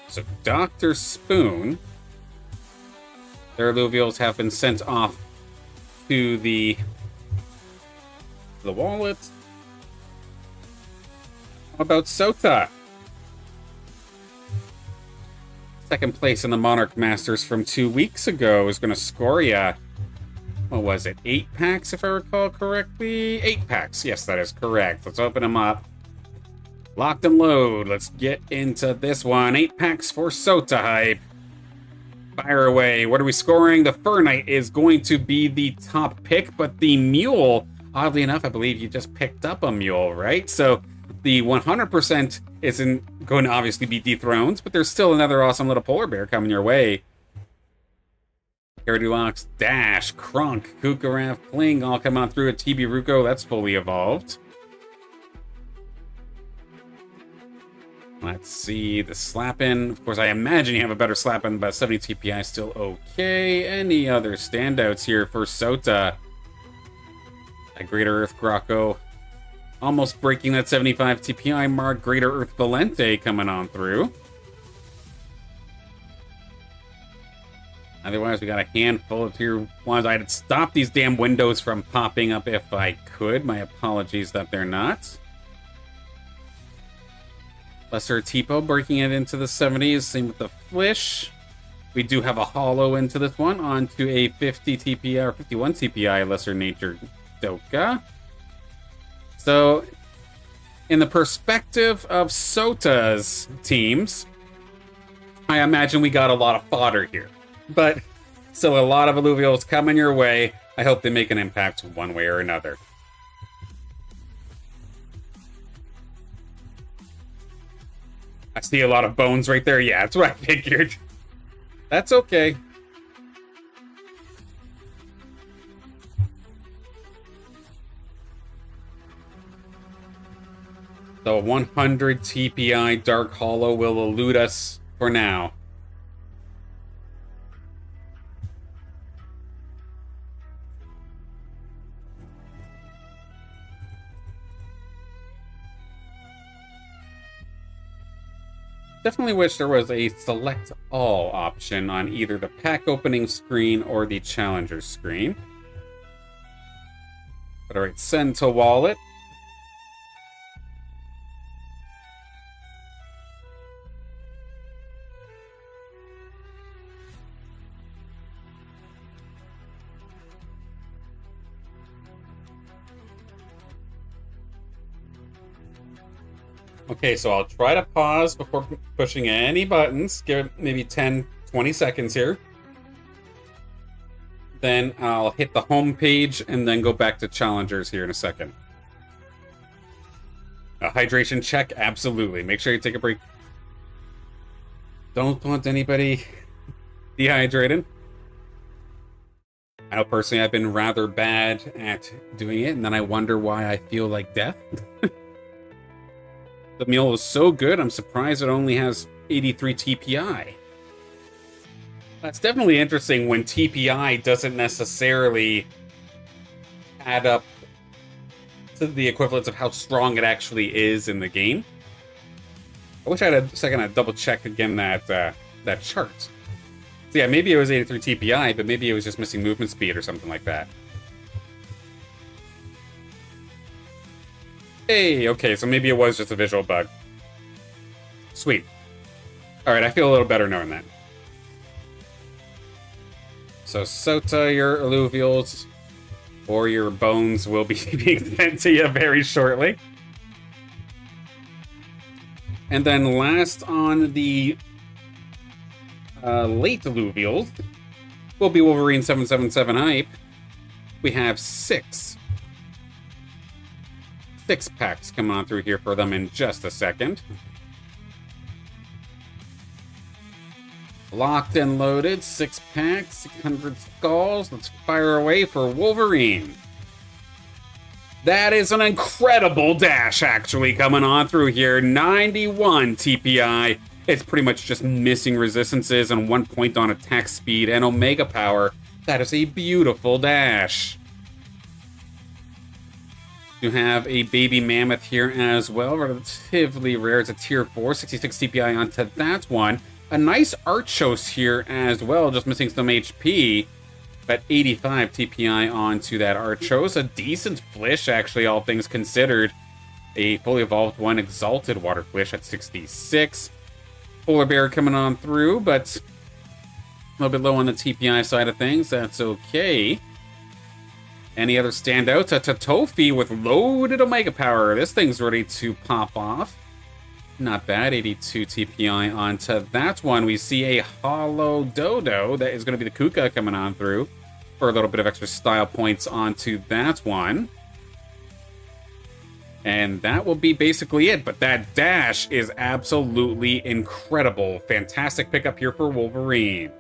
So Dr. Spoon, their alluvials have been sent off to the wallet. How about Sota? Second place in the Monarch Masters from 2 weeks ago is going to score ya. What was it? 8 packs, if I recall correctly? 8 packs. Yes, that is correct. Let's open them up. Locked and load. Let's get into this one. 8 packs for SotaHYPE. Fire away. What are we scoring? The Fur Knight is going to be the top pick, but the Mule, oddly enough, I believe you just picked up a Mule, right? So the 100% isn't going to obviously be dethroned, but there's still another awesome little polar bear coming your way. Gyarados, Dash, Kronk, Kukaraf, Kling, all come on through a TB Ruko. That's fully evolved. Let's see, the Slappin'. Of course, I imagine you have a better Slappin', but 70 TPI still okay. Any other standouts here for Sota? A Greater Earth Grocko. Almost breaking that 75 TPI mark. Greater Earth Valente coming on through. Otherwise, we got a handful of tier 1s. I'd stop these damn windows from popping up if I could. My apologies that they're not. Lesser Tipo breaking it into the 70s. Same with the Flish. We do have a holo into this one. Onto a 50 TPI or 51 TPI Lesser Nature Doka. So, in the perspective of Sota's teams, I imagine we got a lot of fodder here. But, so a lot of alluvials coming your way. I hope they make an impact one way or another. I see a lot of bones right there. Yeah, that's what I figured. That's okay. The 100 TPI Dark Hollow will elude us for now. Definitely wish there was a select all option on either the pack opening screen or the challenger screen. But alright, send to wallet. Okay, so I'll try to pause before pushing any buttons. Give it maybe 10, 20 seconds here. Then I'll hit the home page and then go back to challengers here in a second. A hydration check, absolutely. Make sure you take a break. Don't want anybody dehydrated. I know personally I've been rather bad at doing it, and then I wonder why I feel like death. The meal is so good, I'm surprised it only has 83 TPI. That's definitely interesting when TPI doesn't necessarily add up to the equivalence of how strong it actually is in the game. I wish I had a second to double check again that chart. So yeah, maybe it was 83 TPI, but maybe it was just missing movement speed or something like that. Hey, okay, so maybe it was just a visual bug. Sweet. Alright, I feel a little better knowing that. So Sota, your alluvials or your bones will be being sent to you very shortly. And then last on the late alluvials will be Wolverine 777 HYPE. We have six packs coming on through here for them in just a second. Locked and loaded, 6 packs, 600 skulls. Let's fire away for Wolverine. That is an incredible dash, actually, coming on through here. 91 TPI. It's pretty much just missing resistances and 1 point on attack speed and Omega power. That is a beautiful dash. You have a baby mammoth here as well. Relatively rare. It's a tier 4, 66 TPI onto that one. A nice Archos here as well, just missing some HP. But 85 TPI onto that Archos. A decent Flish, actually, all things considered. A fully evolved one, Exalted Water Flish at 66. Polar Bear coming on through, but a little bit low on the TPI side of things. That's okay. Any other standouts? A Totofi with loaded Omega power. This thing's ready to pop off. Not bad, 82 TPI onto that one. We see a Hollow Dodo. That is going to be the Kuka coming on through for a little bit of extra style points onto that one. And that will be basically it, but that dash is absolutely incredible. Fantastic pickup here for Wolverine.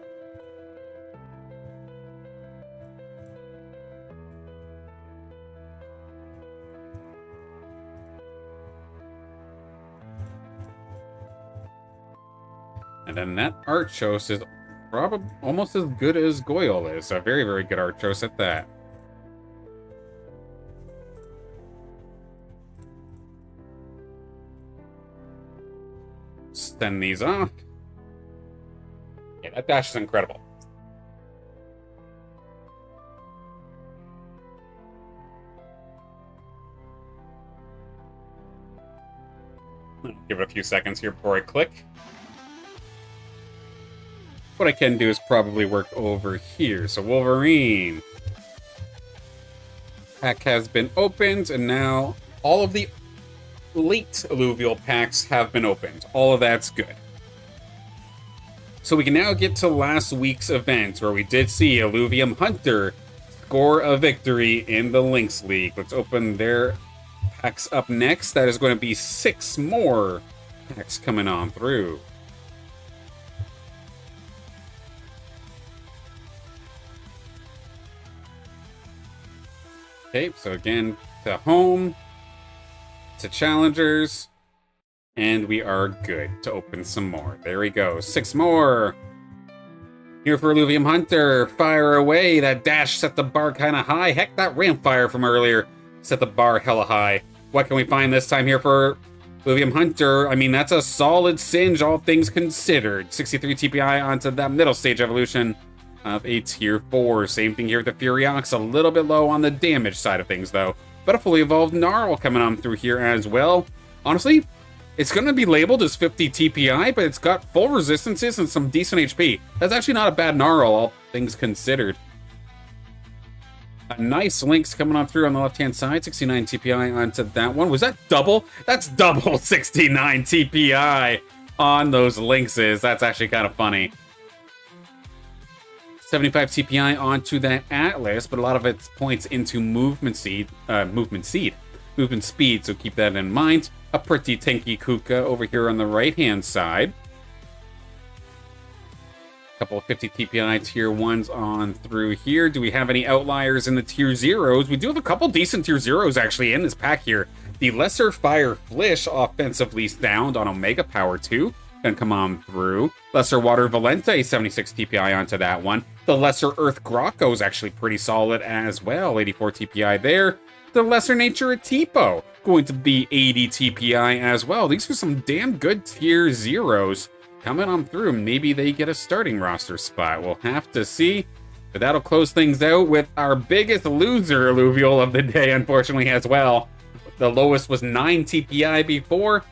And then that Archos is probably almost as good as Goyle is. A very, very good Archos at that. Send these off. Yeah, that dash is incredible. Give it a few seconds here before I click. What I can do is probably work over here. So Wolverine. Pack has been opened, and now all of the late alluvial packs have been opened. All of that's good. So we can now get to last week's event, where we did see Illuvium Hunter score a victory in the Lynx League. Let's open their packs up next. That is going to be 6 more packs coming on through. Okay, so again, to home, to challengers, and we are good to open some more. There we go, 6 more. Here for Illuvium Hunter, fire away. That dash set the bar kind of high. Heck, that ramp fire from earlier set the bar hella high. What can we find this time here for Illuvium Hunter? I mean, that's a solid singe, all things considered. 63 TPI onto that middle stage evolution of a tier 4. Same thing here with the Furiox, a little bit low on the damage side of things though. But a fully evolved Gnarl coming on through here as well. Honestly, it's going to be labeled as 50 TPI, but it's got full resistances and some decent HP. That's actually not a bad Gnarl, all things considered. A nice links coming on through on the left-hand side. 69 TPI onto that one. Was that double? That's double 69 TPI on those linkses. That's actually kind of funny. 75 TPI onto that Atlas, but a lot of it points into movement speed, so keep that in mind. A pretty tanky Kuka over here on the right-hand side. A couple of 50 TPI tier 1s on through here. Do we have any outliers in the tier 0s? We do have a couple decent tier 0s actually in this pack here. The Lesser Fire Flish offensively sound on Omega Power 2. Gonna come on through. Lesser Water Valente, 76 TPI onto that one. The Lesser Earth Grocco is actually pretty solid as well, 84 TPI there. The Lesser Nature Atipo, going to be 80 TPI as well. These are some damn good tier 0s coming on through. Maybe they get a starting roster spot. We'll have to see. But that'll close things out with our biggest loser alluvial of the day, unfortunately, as well. The lowest was 9 TPI before.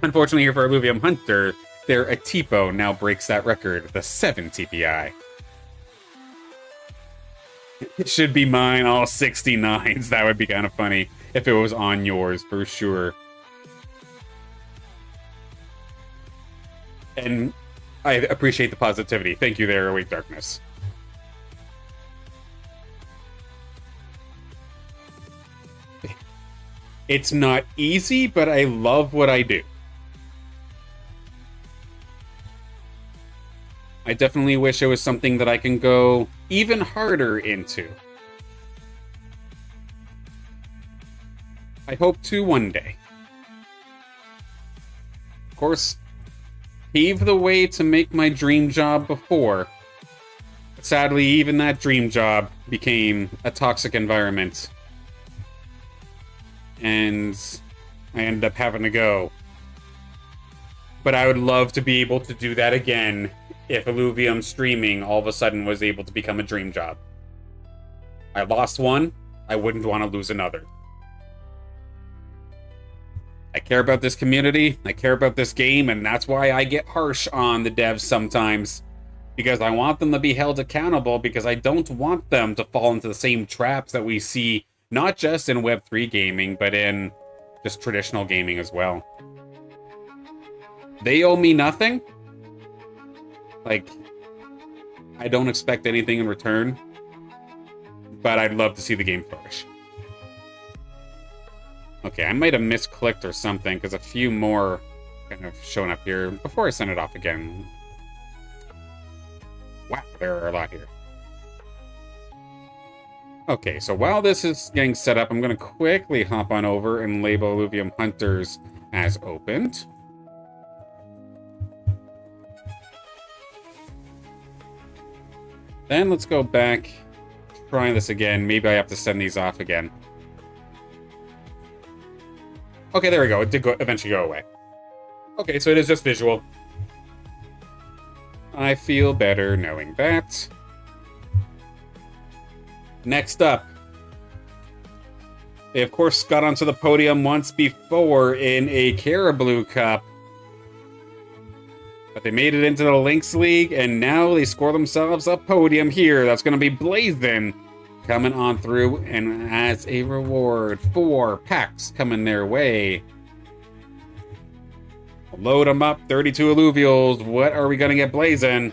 Unfortunately, here for Illuvium Hunter, their Atipo now breaks that record, the 7 TPI. It should be mine, all 69s. That would be kind of funny if it was on yours, for sure. And I appreciate the positivity. Thank you there, Awake Darkness. It's not easy, but I love what I do. I definitely wish it was something that I can go even harder into. I hope to one day. Of course, pave the way to make my dream job before. But sadly, even that dream job became a toxic environment. And I ended up having to go. But I would love to be able to do that again if Illuvium streaming all of a sudden was able to become a dream job. I lost one, I wouldn't want to lose another. I care about this community, I care about this game, and that's why I get harsh on the devs sometimes. Because I want them to be held accountable, because I don't want them to fall into the same traps that we see, not just in Web3 gaming, but in just traditional gaming as well. They owe me nothing. Like, I don't expect anything in return, but I'd love to see the game flourish. Okay, I might have misclicked or something, because a few more kind of showing up here before I send it off again. Wow, there are a lot here. Okay, so while this is getting set up, I'm going to quickly hop on over and label Illuvium Hunters as opened. Then let's go back, try this again. Maybe I have to send these off again. Okay, there we go. It did eventually go away. Okay, so it is just visual. I feel better knowing that. Next up, they of course got onto the podium once before in a Caribou Cup. But they made it into the Lynx League, and now they score themselves a podium here. That's going to be Blazin coming on through, and as a reward, 4 packs coming their way. Load them up, 32 alluvials. What are we going to get Blazin?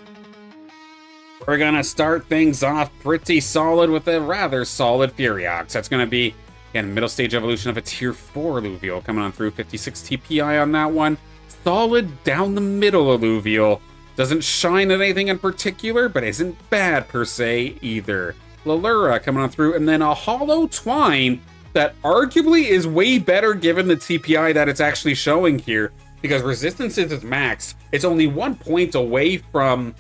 We're going to start things off pretty solid with a rather solid Furiox. That's going to be, again, middle stage evolution of a tier 4 alluvial coming on through, 56 TPI on that one. Solid down the middle alluvial. Doesn't shine at anything in particular, but isn't bad per se either. Lalura coming on through, and then a hollow twine that arguably is way better given the TPI that it's actually showing here, because resistance is its max. It's only 1 point away from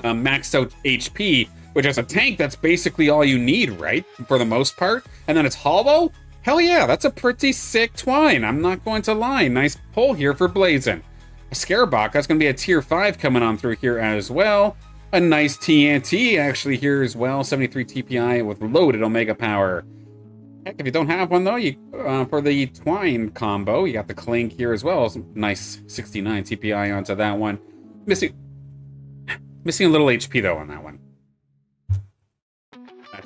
maxed out HP, which is a tank that's basically all you need, right? For the most part. And then it's hollow? Hell yeah, that's a pretty sick twine. I'm not going to lie. Nice pull here for Blazin. A Scarebok, that's going to be a tier 5 coming on through here as well. A nice TNT actually here as well. 73 TPI with loaded Omega power. Heck, if you don't have one though, you for the twine combo, you got the Clink here as well. Nice 69 TPI onto that one. Missing a little HP though on that one.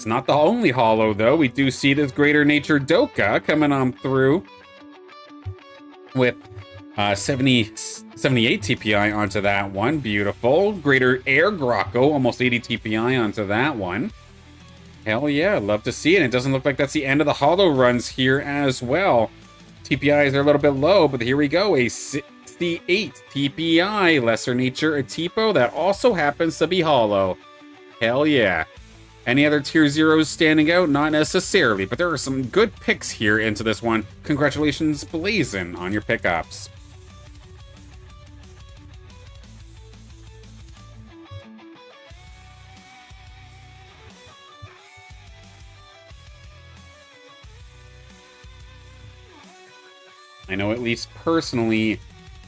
That's not the only holo, though. We do see this Greater Nature Doka coming on through with 78 TPI onto that one. Beautiful. Greater Air Grocko, almost 80 TPI onto that one. Hell yeah, love to see it. It doesn't look like that's the end of the holo runs here as well. TPIs are a little bit low, but here we go. A 68 TPI Lesser Nature Atipo that also happens to be holo. Hell yeah. Any other tier zeros standing out? Not necessarily, but there are some good picks here into this one. Congratulations, Blazin, on your pickups. I know at least personally,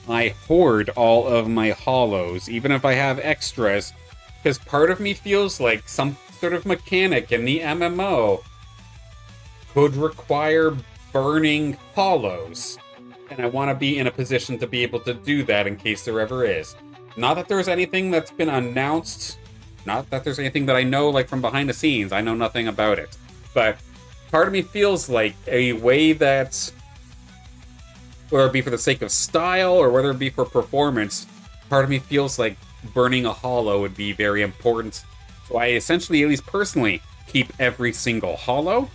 I hoard all of my holos, even if I have extras, because part of me feels like some sort of mechanic in the MMO could require burning holos, and I want to be in a position to be able to do that in case there ever is. Not that there's anything that's been announced, not that there's anything that I know like from behind the scenes, I know nothing about it, but part of me feels like a way that, whether it be for the sake of style or whether it be for performance, part of me feels like burning a holo would be very important. So I essentially, at least personally, keep every single holo.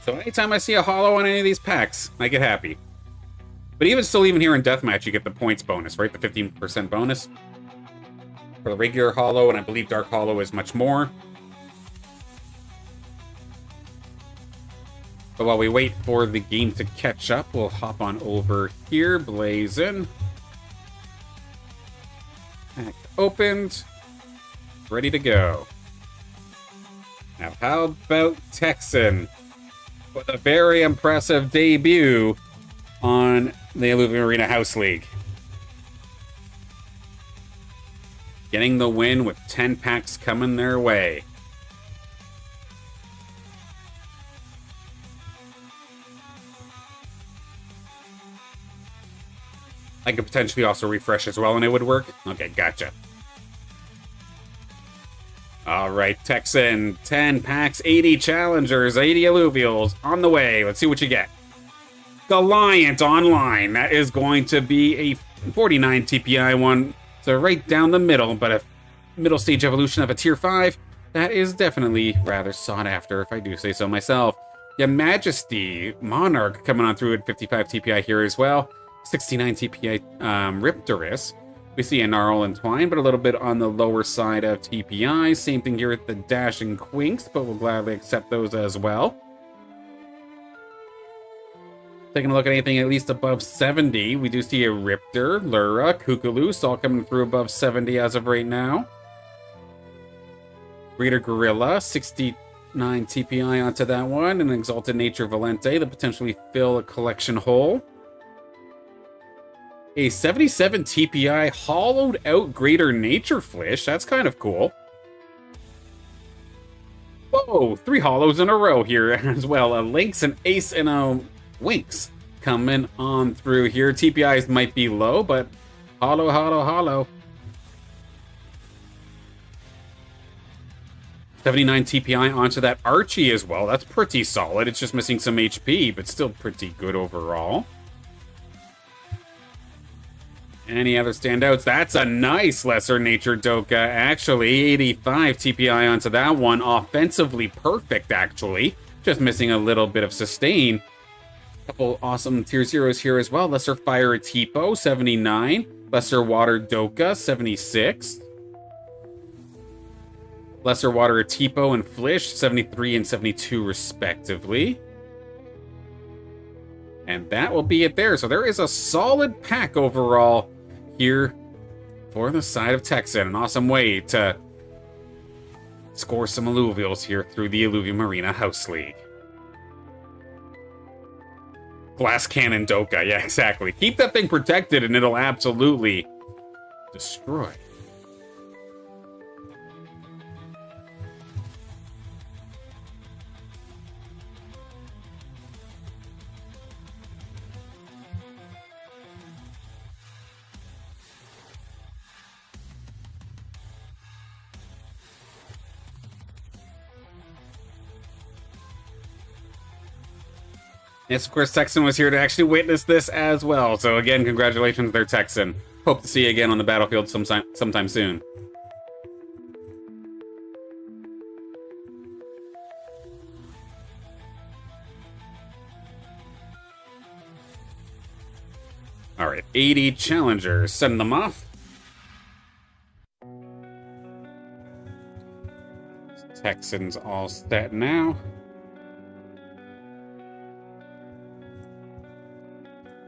So anytime I see a holo on any of these packs, I get happy. But even here in Deathmatch, you get the points bonus, right? The 15% bonus for the regular holo, and I believe Dark Holo is much more. But while we wait for the game to catch up, we'll hop on over here. Blazin. Pack opened. Ready to go. Now, how about Teckson? With a very impressive debut on the Illuvium Arena House League. Getting the win with 10 packs coming their way. I could potentially also refresh as well and it would work. Okay, gotcha. Alright, Teckson, 10 packs, 80 challengers, 80 alluvials, on the way. Let's see what you get. Goliant Online, that is going to be a 49 TPI one, so right down the middle, but a middle stage evolution of a tier 5, that is definitely rather sought after, if I do say so myself. Yeah, Majesty, Monarch coming on through at 55 TPI here as well. 69 TPI Riptorus. We see a Gnarl and Twine, but a little bit on the lower side of TPI. Same thing here with the Dash and Quinks, but we'll gladly accept those as well. Taking a look at anything at least above 70, we do see a Riptor, Lura, Kookaloo, all coming through above 70 as of right now. Greater Gorilla, 69 TPI onto that one, and Exalted Nature Valente to potentially fill a collection hole. A 77 TPI hollowed out Greater Nature Flish. That's kind of cool. Whoa, 3 holos in a row here as well. A Lynx, an Ace, and a Winx coming on through here. TPIs might be low, but holo, holo, holo. 79 TPI onto that Archie as well. That's pretty solid. It's just missing some HP, but still pretty good overall. Any other standouts? That's a nice Lesser Nature Doka, actually. 85 TPI onto that one. Offensively perfect, actually. Just missing a little bit of sustain. Couple awesome tier zeros here as well. Lesser Fire Atipo, 79. Lesser Water Doka, 76. Lesser Water Atipo and Flish, 73 and 72 respectively. And that will be it there. So there is a solid pack overall here for the side of Teckson. An awesome way to score some alluvials here through the Illuvium Arena House League. Glass Cannon Doka, yeah, exactly. Keep that thing protected and it'll absolutely destroy. Yes, of course, Teckson was here to actually witness this as well. So again, congratulations there, Teckson. Hope to see you again on the battlefield sometime soon. All right, 80 challengers. Send them off. Teckson's all set now.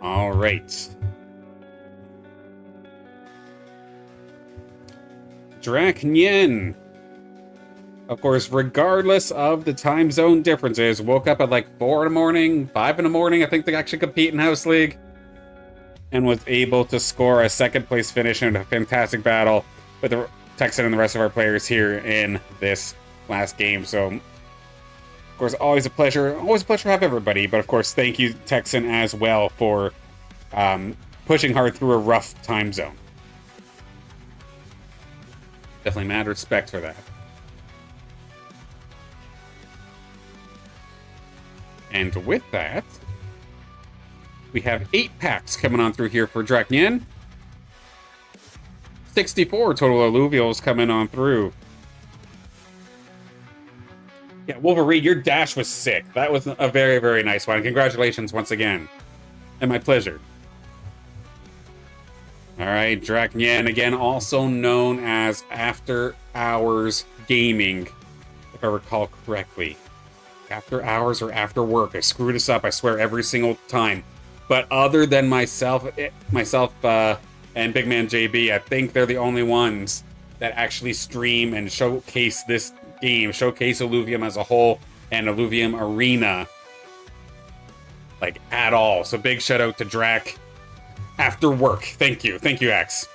All right. Drach-Nyen. Of course, regardless of the time zone differences, woke up at like 4 in the morning, 5 in the morning, I think, to actually compete in House League, and was able to score a second place finish in a fantastic battle with the Teckson and the rest of our players here in this last game. So, of course, always a pleasure to have everybody. But of course, thank you, Teckson, as well for pushing hard through a rough time zone. Definitely mad respect for that. And with that, we have 8 packs coming on through here for Drach-Nyen. 64 total alluvials coming on through. Yeah, Wolverine, your dash was sick. That was a very, very nice one. Congratulations once again. And my pleasure. All right, Drach-Nyen, again, also known as After Hours Gaming, if I recall correctly. After hours or after work. I screw this up, I swear, every single time. But other than myself and Big Man JB, I think they're the only ones that actually stream and showcase this game, showcase Illuvium as a whole and Illuvium Arena, like, at all. So big shout out to Drac. After work. Thank you, X.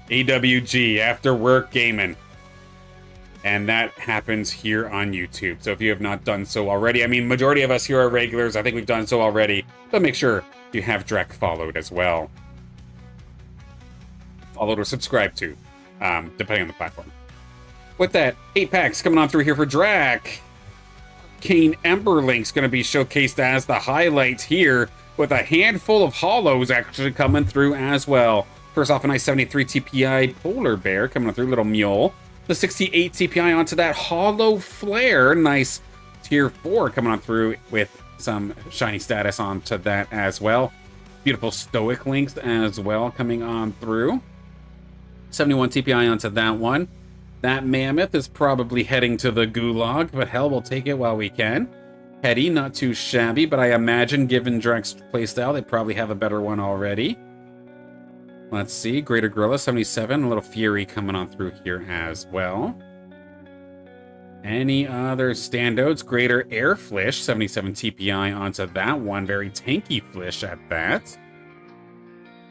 AWG, After Work Gaming. And that happens here on YouTube. So if you have not done so already, I mean, majority of us here are regulars. I think we've done so already. But make sure you have Drac followed as well. Followed or subscribed to, depending on the platform. With that, 8 packs coming on through here for Drac. Arcane Emberlink's going to be showcased as the highlight here, with a handful of hollows actually coming through as well. First off, a nice 73 TPI Polar Bear coming on through, little mule. The 68 TPI onto that hollow flare. Nice tier 4 coming on through with some shiny status onto that as well. Beautiful stoic links as well coming on through. 71 TPI onto that one. That mammoth is probably heading to the gulag, but hell, we'll take it while we can. Heady, not too shabby, but I imagine given Drac's playstyle, they probably have a better one already. Let's see, Greater Gorilla, 77, a little Fury coming on through here as well. Any other standouts? Greater Air Flish, 77 TPI onto that one, very tanky Flish at that.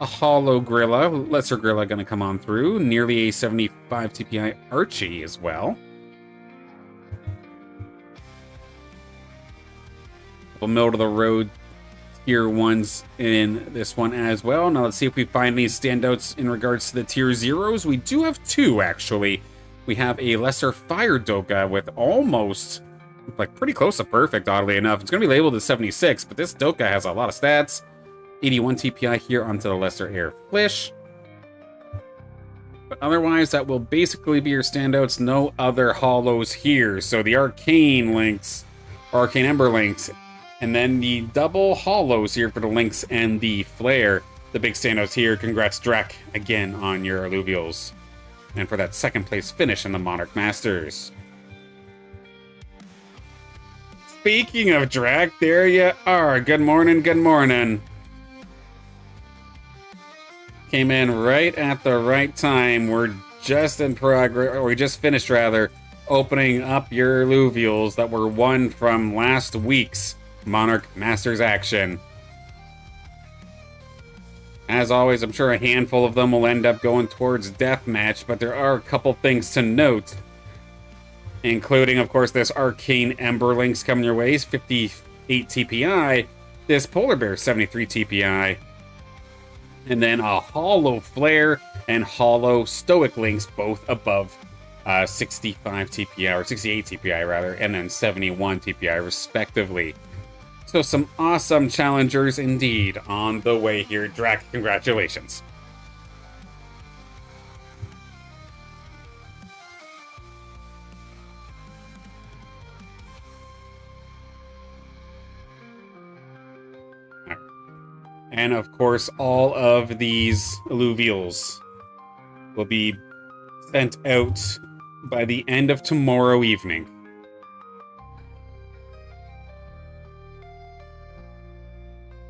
A Hollow Gorilla, Lesser Gorilla gonna come on through, nearly a 75 TPI Archie as well. Couple middle-of-the-road tier 1s in this one as well. Now let's see if we find any standouts in regards to the tier 0s. We do have 2, actually. We have a Lesser Fire Doka with almost, like, pretty close to perfect, oddly enough. It's going to be labeled as 76, but this Doka has a lot of stats. 81 TPI here onto the Lesser Air Flish. But otherwise, that will basically be your standouts. No other hollows here. So the Arcane links, or Arcane Ember links, and then the double hollows here for the links and the flare. The big standouts here. Congrats, Drac, again on your alluvials. And for that second place finish in the Monarch Masters. Speaking of Drac, there you are. Good morning, good morning. Came in right at the right time. We're just in progress, or we just finished rather, opening up your alluvials that were won from last week's Monarch Masters action. As always, I'm sure a handful of them will end up going towards Deathmatch, but there are a couple things to note, including, of course, this Arcane Ember links coming your ways, 58 TPI, this Polar Bear, 73 TPI, and then a Hollow Flare and Hollow Stoic links, both above 65 TPI, or 68 TPI rather, and then 71 TPI respectively. So some awesome challengers indeed on the way here. Drach, congratulations. And of course, all of these alluvials will be sent out by the end of tomorrow evening.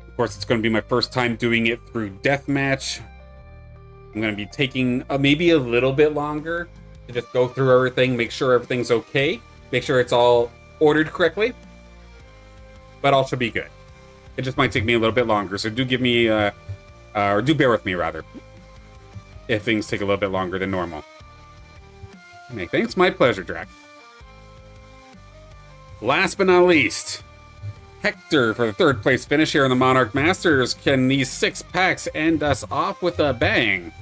Of course, it's going to be my first time doing it through Deathmatch. I'm going to be taking maybe a little bit longer to just go through everything, make sure everything's okay, make sure it's all ordered correctly. But all should be good. It just might take me a little bit longer, so do give me, or do bear with me, rather, if things take a little bit longer than normal. Thanks, my pleasure, Drach. Last but not least, Hektor for the third place finish here in the Monarch Masters. Can these 6 packs end us off with a bang?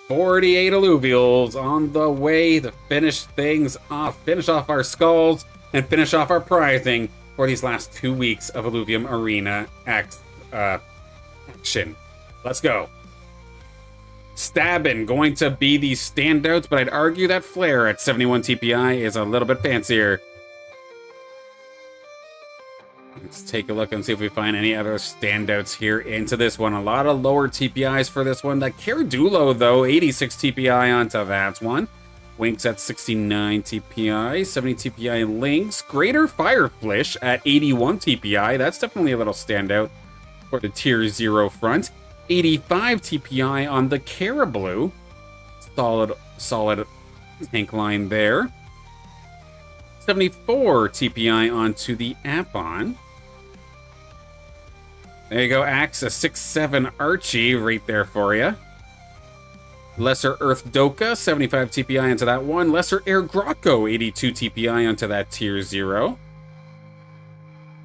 $48 alluvials on the way to finish things off, finish off our skulls, and finish off our prizing for these last 2 weeks of Illuvium Arena action. Let's go. Stabbin' going to be the standouts, but I'd argue that Flare at 71 TPI is a little bit fancier. Let's take a look and see if we find any other standouts here into this one. A lot of lower TPIs for this one. That Caradulo, though, 86 TPI onto that one. Winks at 69 TPI, 70 TPI Lynx. Greater Fireflish at 81 TPI. That's definitely a little standout for the Tier 0 front. 85 TPI on the Carablue. Solid tank line there. 74 TPI onto the Apon. There you go, Axe, a 6-7 Archie right there for you. Lesser Earth Doka, 75 TPI onto that one. Lesser Air Grocko, 82 TPI onto that Tier 0.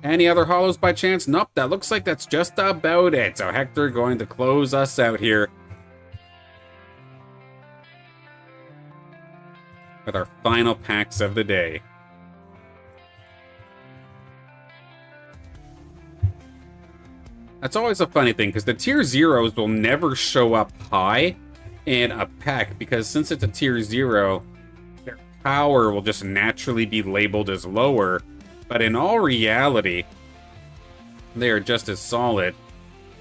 Any other hollows by chance? Nope, that looks like that's just about it. So Hektor going to close us out here with our final packs of the day. That's always a funny thing, because the Tier 0s will never show up high in a pack, because since it's a Tier 0, their power will just naturally be labeled as lower, but in all reality, they are just as solid.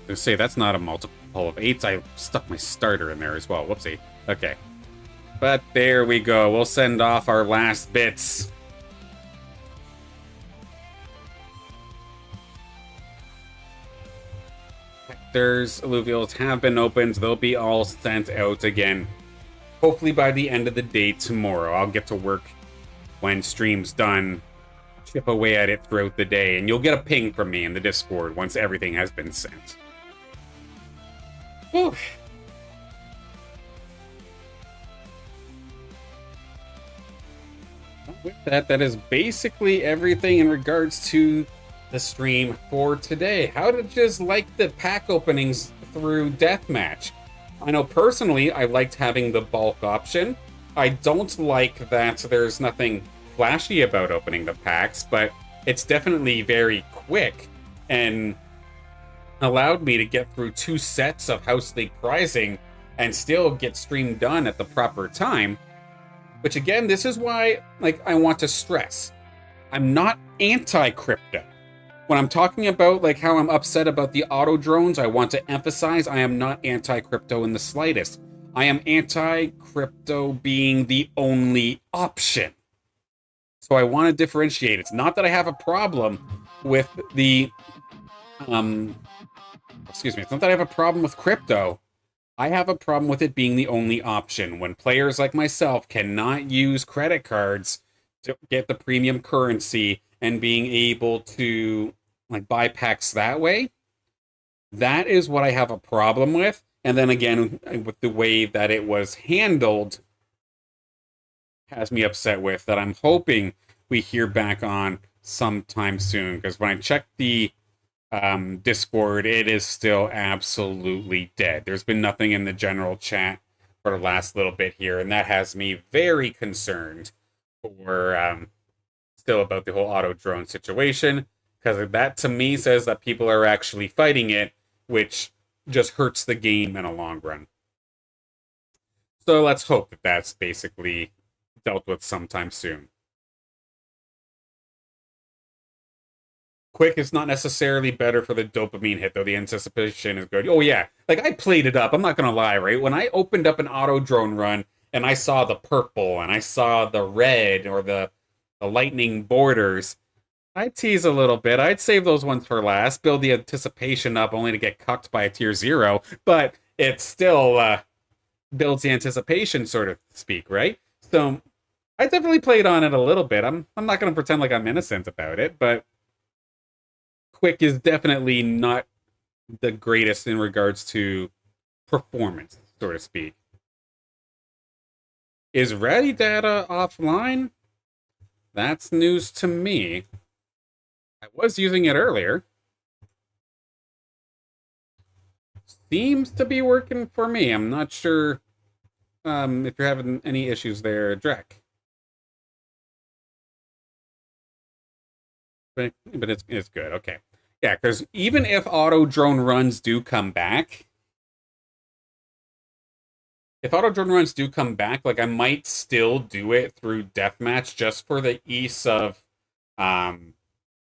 To say that's not a multiple of 8s, I stuck my starter in there as well, whoopsie. Okay. But there we go, we'll send off our last bits. Hektor's alluvials have been opened. They'll be all sent out again. Hopefully by the end of the day tomorrow. I'll get to work when stream's done. Chip away at it throughout the day. And you'll get a ping from me in the Discord once everything has been sent. Whew. With that, that is basically everything in regards to the stream for today. How did you just like the pack openings through Deathmatch? I know personally I liked having the bulk option. I don't like that there's nothing flashy about opening the packs, but it's definitely very quick and allowed me to get through 2 sets of House League prizing and still get stream done at the proper time. Which again, this is why I want to stress. I'm not anti-crypto. When I'm talking about how I'm upset about the auto drones, I want to emphasize I am not anti-crypto in the slightest. I am anti-crypto being the only option. So I want to differentiate. It's not that I have a problem with the it's not that I have a problem with crypto. I have a problem with it being the only option. When players like myself cannot use credit cards to get the premium currency and being able to buy packs that way, that is what I have a problem with. And then again, with the way that it was handled, has me upset with, that I'm hoping we hear back on sometime soon. Because when I check the Discord, it is still absolutely dead. There's been nothing in the general chat for the last little bit here, and that has me very concerned for still about the whole AutoDrone situation, because that to me says that people are actually fighting it, which just hurts the game in a long run. So let's hope that that's basically dealt with sometime soon. Quick is not necessarily better for the dopamine hit, though. The anticipation is good. Oh, yeah. Like, I played it up. I'm not going to lie, right? When I opened up an AutoDrone run and I saw the purple and I saw the red or the lightning borders, I'd tease a little bit. I'd save those ones for last, build the anticipation up only to get cucked by a tier 0, but it still builds the anticipation, sort of speak, right? So I definitely played on it a little bit. I'm not going to pretend like I'm innocent about it, but Quick is definitely not the greatest in regards to performance, so to speak. Is Ready Data offline? That's news to me. I was using it earlier. Seems to be working for me. I'm not sure if you're having any issues there, Drach. But it's good. Okay. Yeah, because even if AutoDrone runs do come back, like I might still do it through Deathmatch just for the ease of the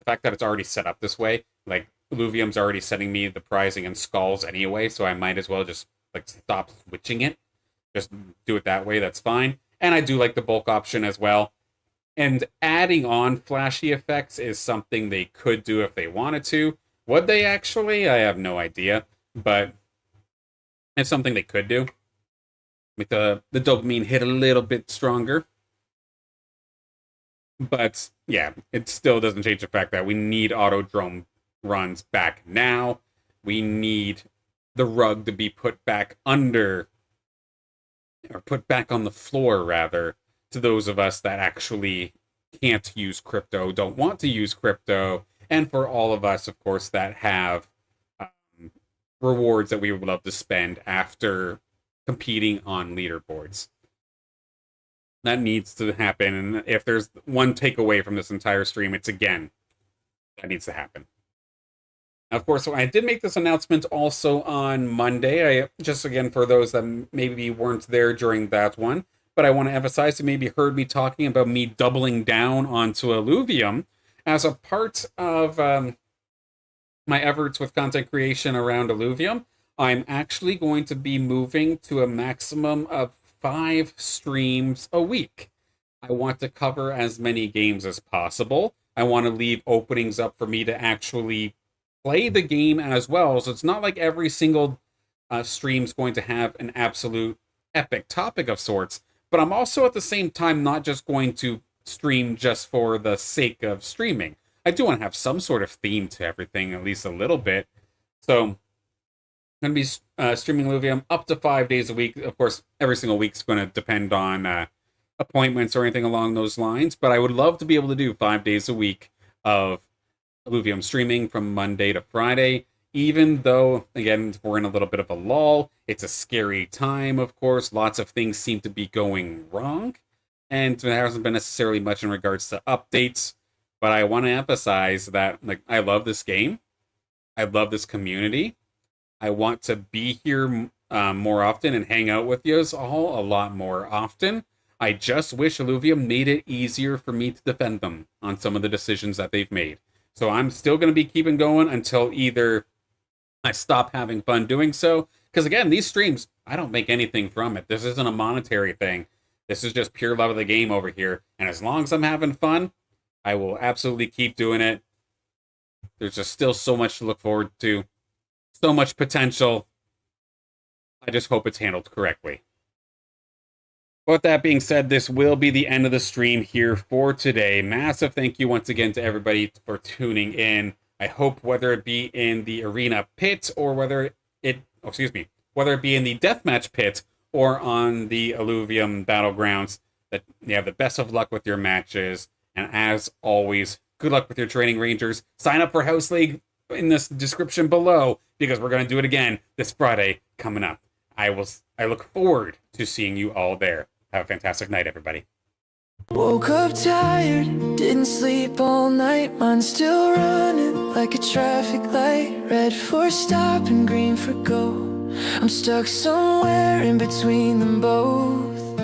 fact that it's already set up this way. Like Illuvium's already setting me the prizing and skulls anyway, so I might as well just like stop switching it. Just do it that way, that's fine. And I do like the bulk option as well. And adding on flashy effects is something they could do if they wanted to. Would they actually? I have no idea. But it's something they could do. Make the dopamine hit a little bit stronger. But yeah, it still doesn't change the fact that we need AutoDrone runs back now. We need the rug to be put back under, or put back on the floor, rather, to those of us that actually can't use crypto, don't want to use crypto, and for all of us, of course, that have rewards that we would love to spend after competing on leaderboards. That needs to happen, and if there's one takeaway from this entire stream, it's again, that needs to happen. Of course, I did make this announcement also on Monday. Just again, for those that maybe weren't there during that one, but I want to emphasize, you maybe heard me talking about me doubling down onto Illuvium as a part of my efforts with content creation around Illuvium. I'm actually going to be moving to a maximum of 5 streams a week. I want to cover as many games as possible. I want to leave openings up for me to actually play the game as well. So it's not like every single stream's going to have an absolute epic topic of sorts. But I'm also at the same time not just going to stream just for the sake of streaming. I do want to have some sort of theme to everything, at least a little bit. So I'm going to be streaming Illuvium up to 5 days a week. Of course, every single week is going to depend on appointments or anything along those lines. But I would love to be able to do 5 days a week of Illuvium streaming from Monday to Friday. Even though, again, we're in a little bit of a lull, it's a scary time, of course. Lots of things seem to be going wrong, and there hasn't been necessarily much in regards to updates. But I want to emphasize that, like, I love this game. I love this community. I want to be here more often and hang out with you all a lot more often. I just wish Illuvium made it easier for me to defend them on some of the decisions that they've made. So I'm still going to be keeping going until either I stop having fun doing so. Because again, these streams, I don't make anything from it. This isn't a monetary thing. This is just pure love of the game over here. And as long as I'm having fun, I will absolutely keep doing it. There's just still so much to look forward to. So much potential. I just hope it's handled correctly. With that being said, this will be the end of the stream here for today. Massive thank you once again to everybody for tuning in. I hope whether it be in the arena pit or whether it be in the deathmatch pit or on the Illuvium battlegrounds, that you have the best of luck with your matches. And as always, good luck with your training, Rangers. Sign up for House League in this description below, because we're going to do it again this Friday coming up. I look forward to seeing you all there. Have a fantastic night, everybody. Woke up tired, didn't sleep all night. Mine's still running like a traffic light. Red for stop and green for go. I'm stuck somewhere in between them both.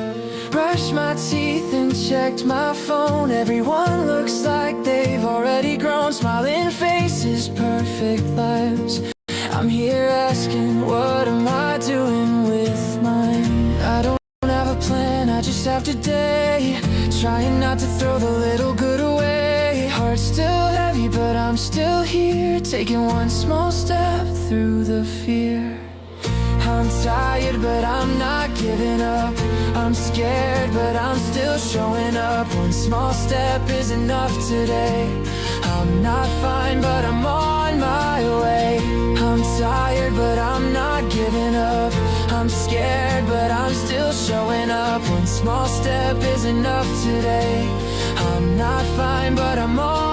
Brushed my teeth and checked my phone. Everyone looks like they've already grown. Smiling faces, perfect lives. I'm here asking, what am I doing with mine? I don't have a plan, I just have today. Trying not to throw the little good away. Heart's still heavy, but I'm still here. Taking one small step through the fear. I'm tired, but I'm not giving up. I'm scared, but I'm still showing up. One small step is enough today. I'm not fine, but I'm on my way. I'm tired, but I'm not giving up. I'm scared, but I'm still showing up. One small step is enough today. I'm not fine, but I'm on